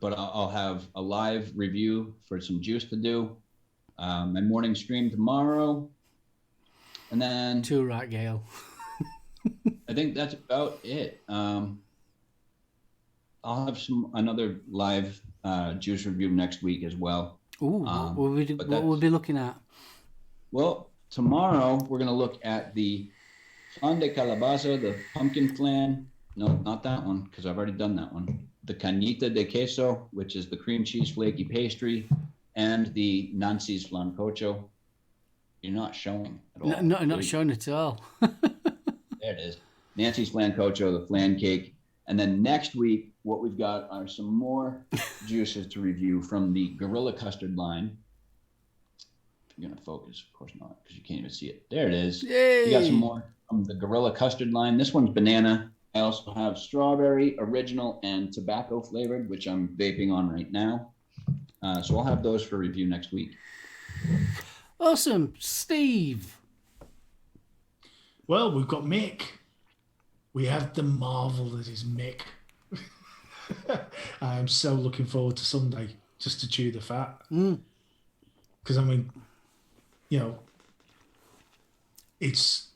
B: But I'll have a live review for some juice to do. My morning stream tomorrow. And then...
A: Too right, Gail.
B: I think that's about it. I'll have another live juice review next week as well.
A: Ooh, what we'll be looking at?
B: Well, tomorrow we're going to look at the flan de calabaza, the pumpkin flan. No, not that one, because I've already done that one. The cañita de queso, which is the cream cheese flaky pastry, and the Nancy's flancocho. You're not showing at all.
A: No, not showing at all.
B: There it is. Nancy's flancocho, the flan cake. And then next week, what we've got are some more juices to review from the Gorilla Custard line. If you're going to focus, of course not, because you can't even see it. There it is.
A: Yay!
B: We got some more from the Gorilla Custard line. This one's banana. I also have strawberry, original, and tobacco flavored, which I'm vaping on right now. So I'll have those for review next week.
A: Awesome. Steve.
C: Well, we've got Mick. We have the marvel that is Mick. I am so looking forward to Sunday just to chew the fat. Because, I mean, you know, there's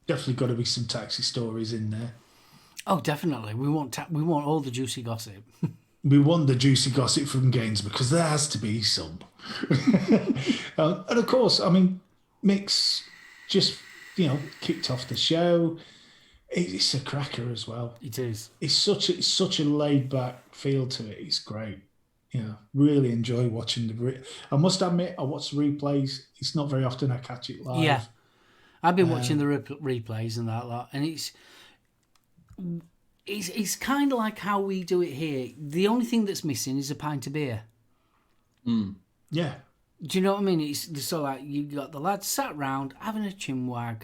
C: definitely got to be some taxi stories in there.
A: Oh, definitely. We want all the juicy gossip.
C: We want the juicy gossip from Gainsborough because there has to be some. And of course, I mean, Mick's just, kicked off the show. It's a cracker as well.
A: It is.
C: It's such a laid back feel to it. It's great. Really enjoy watching I must admit, I watch the replays. It's not very often I catch it live.
A: Yeah, I've been watching the replays and that lot, and it's kind of like how we do it here. The only thing that's missing is a pint of beer.
C: Yeah.
A: Do you know what I mean? It's so like you got the lads sat round having a chinwag,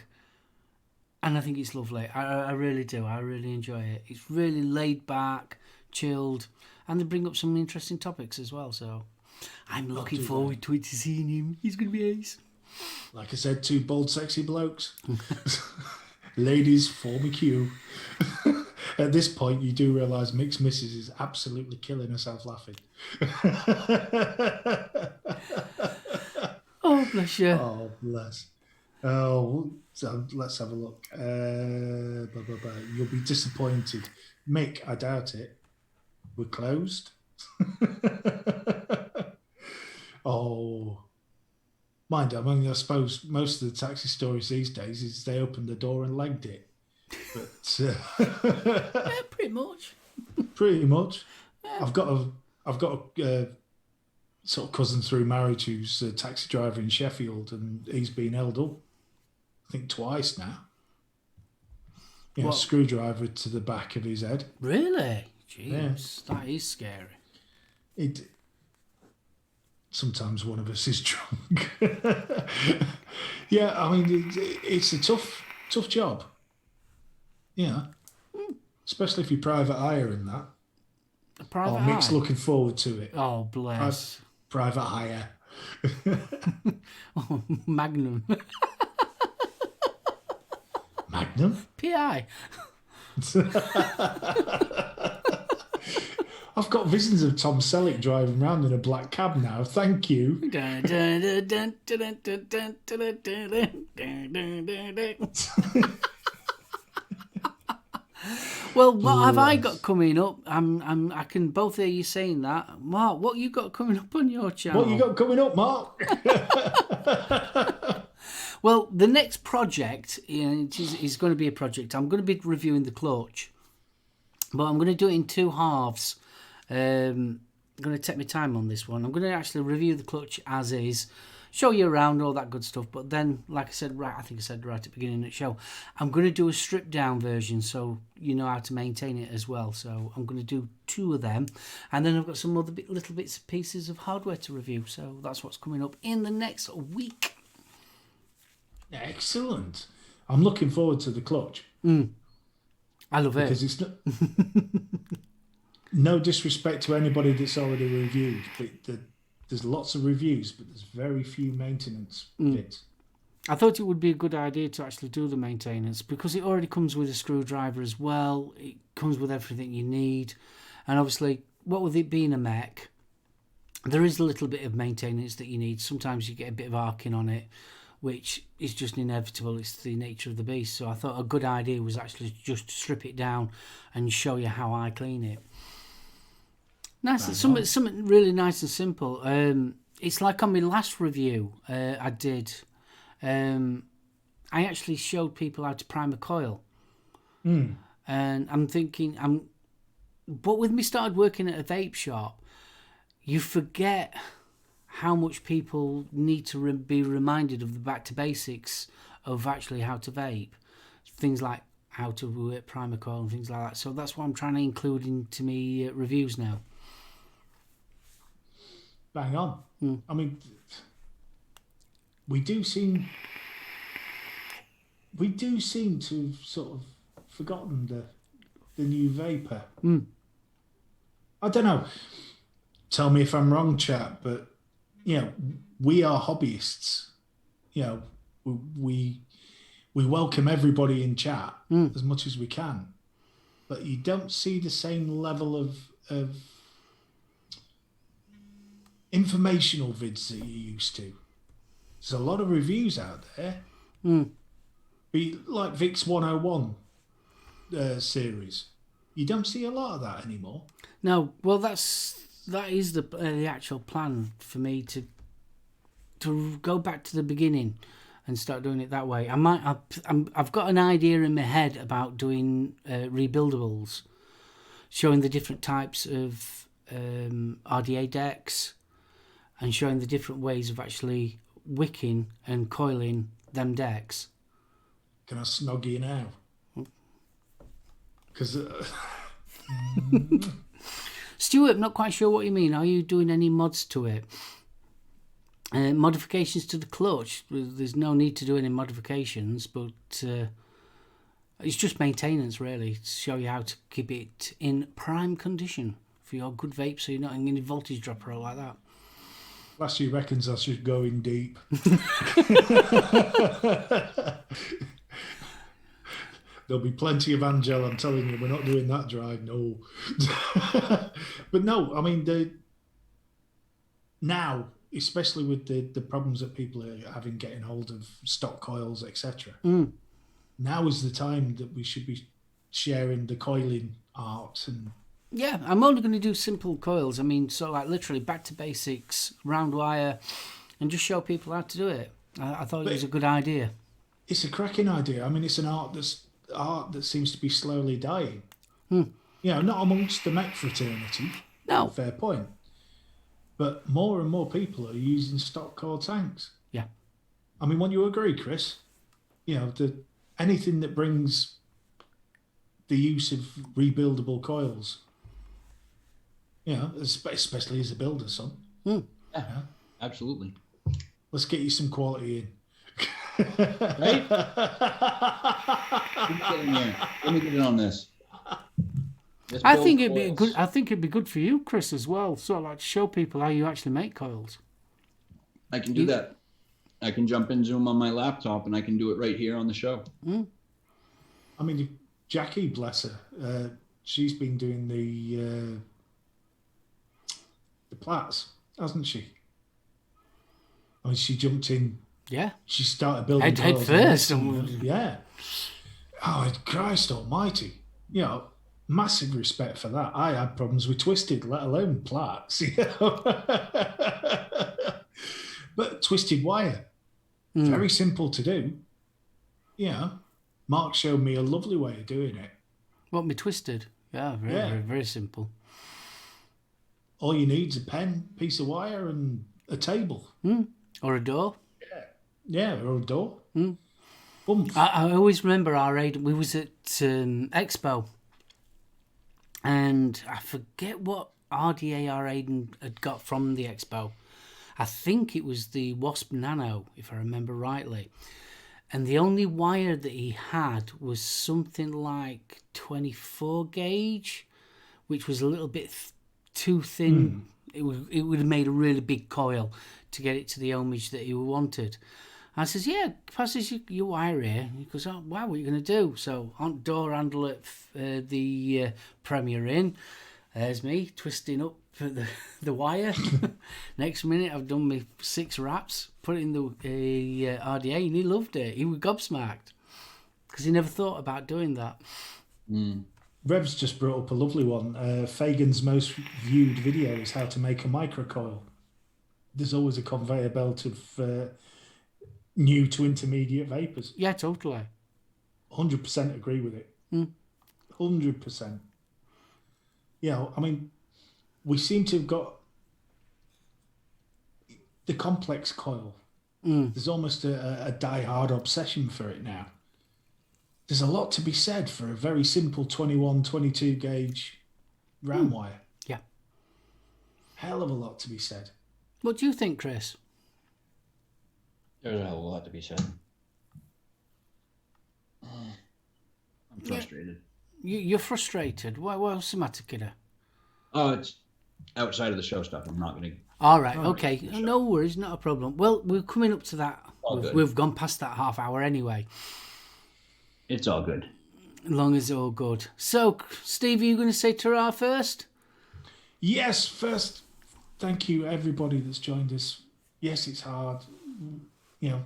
A: and I think it's lovely. I really do. I really enjoy it. It's really laid back, chilled, and they bring up some interesting topics as well. So I'm looking forward to it, to seeing him. He's going to be ace.
C: Like I said, two bold, sexy blokes. Ladies, form a queue. At this point, you do realise Mick's missus is absolutely killing herself laughing.
A: Oh, bless you.
C: Oh, bless. Oh, so let's have a look. You'll be disappointed. Mick, I doubt it. We're closed. Oh. Mind, I mean, I suppose most of the taxi stories these days is they opened the door and legged it. But
A: Yeah, pretty much.
C: Pretty much.
A: Yeah.
C: I've got a sort of cousin through marriage who's a taxi driver in Sheffield, and he's been held up, I think, twice now. Screwdriver to the back of his head.
A: Really? Jeez, That is scary.
C: Sometimes one of us is drunk. Yeah, I mean, it's a tough job. Yeah. Especially if you're private hire in that. Mick's looking forward to it.
A: Oh, bless.
C: Private hire.
A: Oh, Magnum.
C: Magnum?
A: PI.
C: I've got visions of Tom Selleck driving around in a black cab now. Thank you.
A: Well, what have I got coming up? I can both hear you saying that. Mark, what you got coming up on your channel?
C: What you got coming up, Mark?
A: Well, the next project is going to be a project. I'm going to be reviewing the clutch, but I'm going to do it in two halves. I'm going to take my time on this one. I'm going to actually review the clutch as is, show you around, all that good stuff. But then, like I said, I think I said right at the beginning of the show, I'm going to do a stripped down version so you know how to maintain it as well. So I'm going to do 2 of them, and then I've got some other little bits and pieces of hardware to review. So that's what's coming up in the next week.
C: Excellent. I'm looking forward to the clutch.
A: I love it.
C: Because it's not, no disrespect to anybody that's already reviewed, but there's lots of reviews, but there's very few maintenance bits.
A: I thought it would be a good idea to actually do the maintenance because it already comes with a screwdriver as well. It comes with everything you need. And obviously, what with it being a mech, there is a little bit of maintenance that you need. Sometimes you get a bit of arcing on it, which is just inevitable. It's the nature of the beast. So I thought a good idea was actually just to strip it down and show you how I clean it. Nice, something really nice and simple. It's like on my last review I did. I actually showed people how to prime a coil. And I'm thinking, but with me started working at a vape shop, you forget how much people need to be reminded of the back to basics of actually how to vape. Things like how to prime a coil and things like that. So that's what I'm trying to include into my reviews now.
C: Bang on. I mean, we do seem to have sort of forgotten the new vapor. I don't know. Tell me if I'm wrong, chat, but we are hobbyists. We welcome everybody in chat as much as we can, but you don't see the same level of informational vids that you used to. There's a lot of reviews out there. Be like Vic's 101 series. You don't see a lot of that anymore. No,
A: well, that is the actual plan for me to go back to the beginning and start doing it that way. I've got an idea in my head about doing rebuildables, showing the different types of RDA decks and showing the different ways of actually wicking and coiling them decks.
C: Can I snog you now? Because
A: Stuart, I'm not quite sure what you mean. Are you doing any mods to it? Modifications to the clutch? There's no need to do any modifications, but it's just maintenance, really, to show you how to keep it in prime condition for your good vape, so you're not in any voltage drop or like that.
C: Lassie reckons I should go in deep. There'll be plenty of Angel, I'm telling you, we're not doing that drive, no. But no, I mean, now, especially with the problems that people are having getting hold of stock coils, etc. Now is the time that we should be sharing the coiling art. And
A: yeah, I'm only going to do simple coils. I mean, so like literally back to basics, round wire, and just show people how to do it. I thought it was a good idea.
C: It's a cracking idea. I mean, it's an art that seems to be slowly dying. Not amongst the mech fraternity.
A: No.
C: Fair point. But more and more people are using stock coil tanks.
A: Yeah.
C: I mean, won't you agree, Chris? Anything that brings the use of rebuildable coils, especially as a builder, son.
B: Yeah, absolutely.
C: Let's get you some quality in.
B: Right? Let me get in on this.
A: I think it'd be good. I think it'd be good for you, Chris, as well. So, like, to show people how you actually make coils.
B: I can do that. I can jump in Zoom on my laptop, and I can do it right here on the show.
C: I mean, Jackie, bless her, she's been doing the plats, hasn't she? I mean, she jumped in.
A: Yeah.
C: She started building
A: head first.
C: Yeah. Oh, Christ almighty. Massive respect for that. I had problems with Twisted, let alone plats. But Twisted wire, very simple to do. Mark showed me a lovely way of doing it.
A: What, me Twisted? Yeah, very, very simple.
C: All you need is a pen, piece of wire, and a table.
A: Or a door.
C: Yeah, or a door.
A: I always remember we was at Expo, and I forget what RDA Aiden had got from the expo. I think it was the Wasp Nano, if I remember rightly. And the only wire that he had was something like 24 gauge, which was a little bit too thin. It would have made a really big coil to get it to the ohmage that he wanted. I says, yeah, pass us your wire here. He goes, oh, wow, what are you going to do? So on door handle at the Premier Inn. There's me twisting up the wire. Next minute, I've done my 6 wraps, put it in the RDA, and he loved it. He was gobsmacked because he never thought about doing that.
C: Rev's just brought up a lovely one. Fagan's most viewed video is how to make a microcoil. There's always a conveyor belt of new to intermediate vapors.
A: Yeah, totally.
C: 100% agree with it. 100%. Yeah, I mean, we seem to have got the complex coil. There's almost a die-hard obsession for it now. There's a lot to be said for a very simple 21, 22 gauge ram wire.
A: Yeah.
C: Hell of a lot to be said.
A: What do you think, Chris?
B: There's a hell of a lot to be said. I'm frustrated.
A: You're frustrated. What's the matter, kiddo?
B: Oh, it's outside of the show stuff. I'm not going to...
A: All right, okay. No worries, not a problem. Well, we're coming up to that. We've gone past that half hour anyway.
B: It's all good.
A: As long as it's all good. So, Steve, are you going to say ta-ra first?
C: Yes, first, thank you everybody that's joined us. Yes, it's hard. You know,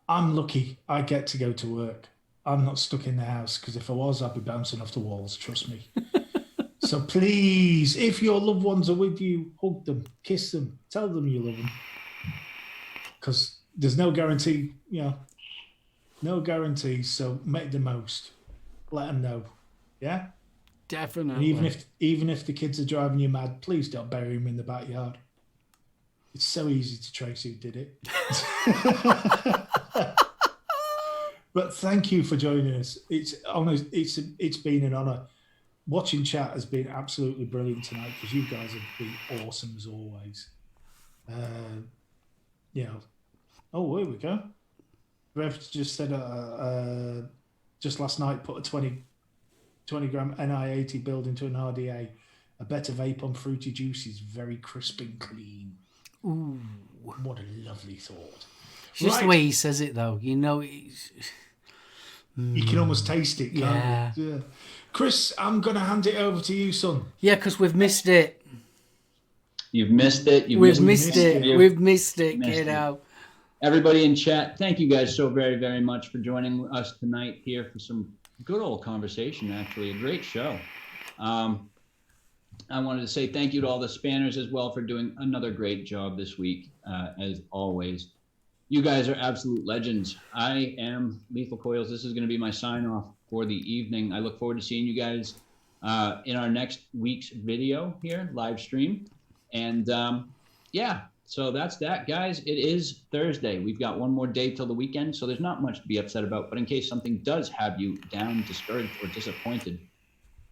C: I'm lucky I get to go to work. I'm not stuck in the house, because if I was, I'd be bouncing off the walls, trust me. So please, if your loved ones are with you, hug them, kiss them, tell them you love them. Because there's no guarantee, no guarantees, so make the most. Let them know, yeah?
A: Definitely.
C: And even if the kids are driving you mad, please don't bury them in the backyard. It's so easy to trace who did it. But thank you for joining us. It's been an honour. Watching chat has been absolutely brilliant tonight, because you guys have been awesome as always. Oh, here we go. Rev just said just last night put a 20 gram NI80 build into an RDA. A better vape on fruity juices, very crisp and clean.
A: Ooh.
C: What a lovely thought.
A: It's just the way he says it, though. You know,
C: you can almost taste it, can't you? Yeah. Chris, I'm going to hand it over to you, son.
A: Yeah, because we've missed it.
B: You've missed it.
A: We've missed it, kiddo.
B: Everybody in chat, thank you guys so very, very much for joining us tonight here for some good old conversation, actually. A great show. I wanted to say thank you to all the spanners as well for doing another great job this week, as always. You guys are absolute legends. I am Lethal Coils. This is going to be my sign-off for the evening. I look forward to seeing you guys in our next week's video here, live stream. And so that's that, guys. It is Thursday. We've got one more day till the weekend, so there's not much to be upset about. But in case something does have you down, discouraged, or disappointed,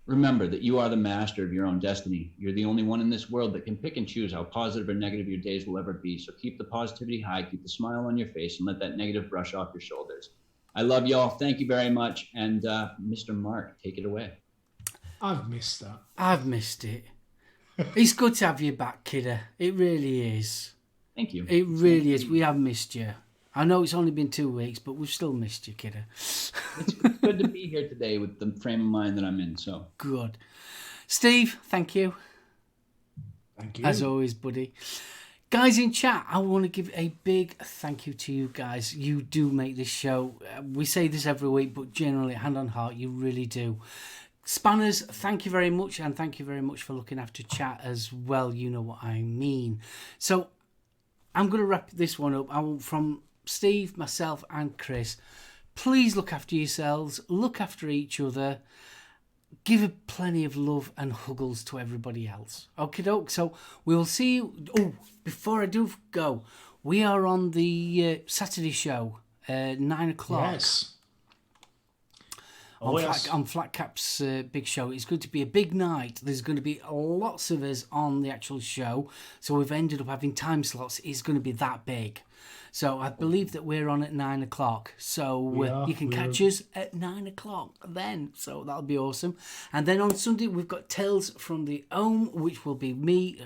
B: remember that you are the master of your own destiny. You're the only one in this world that can pick and choose how positive or negative your days will ever be. So keep the positivity high, keep the smile on your face, and let that negative brush off your shoulders. I love y'all. Thank you very much. And Mr. Mark, take it away.
C: I've missed that.
A: I've missed it. It's good to have you back, kiddo. It really is.
B: Thank you.
A: It really is. We have missed you. I know it's only been 2 weeks, but we've still missed you, kiddo.
B: It's good to be here today with the frame of mind that I'm in. So
A: good. Steve, thank you.
C: Thank you.
A: As always, buddy. Guys in chat, I want to give a big thank you to you guys. You do make this show. We say this every week, but generally, hand on heart, you really do. Spanners, thank you very much, and thank you very much for looking after chat as well. You know what I mean. So I'm going to wrap this one up. I want from Steve, myself, and Chris. Please look after yourselves. Look after each other. Give plenty of love and huggles to everybody else. Okay, doke. So we'll see you. Oh, before I do go, we are on the Saturday show, 9 o'clock.
C: Yes. Oh, yes.
A: on Flat Cap's big show. It's going to be a big night. There's going to be lots of us on the actual show. So we've ended up having time slots. It's going to be that big. So I believe that we're on at 9 o'clock. So you can catch us at 9 o'clock then. So that'll be awesome. And then on Sunday, we've got Tales from the Ohm, which will be me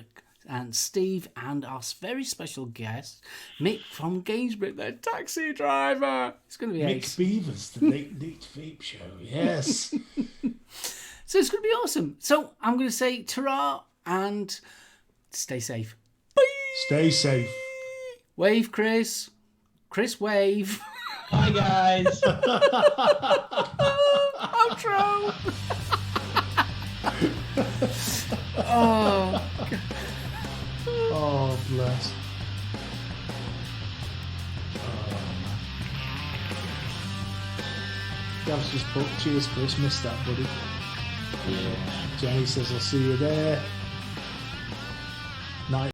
A: and Steve and our very special guest, Mick from Gainsborough, the taxi driver. It's going to be
C: Mick
A: ace.
C: Beavers, the Late Late Vape Show. Yes.
A: So it's going to be awesome. So I'm going to say ta-ra and stay safe.
C: Stay safe.
A: Wave, Chris. Chris, wave.
B: Bye, guys.
A: Outro. Oh, God.
C: Oh, bless. Gav's just put, cheers, Chris. Missed that, buddy.
B: Yeah.
C: Jenny says, I'll see you there.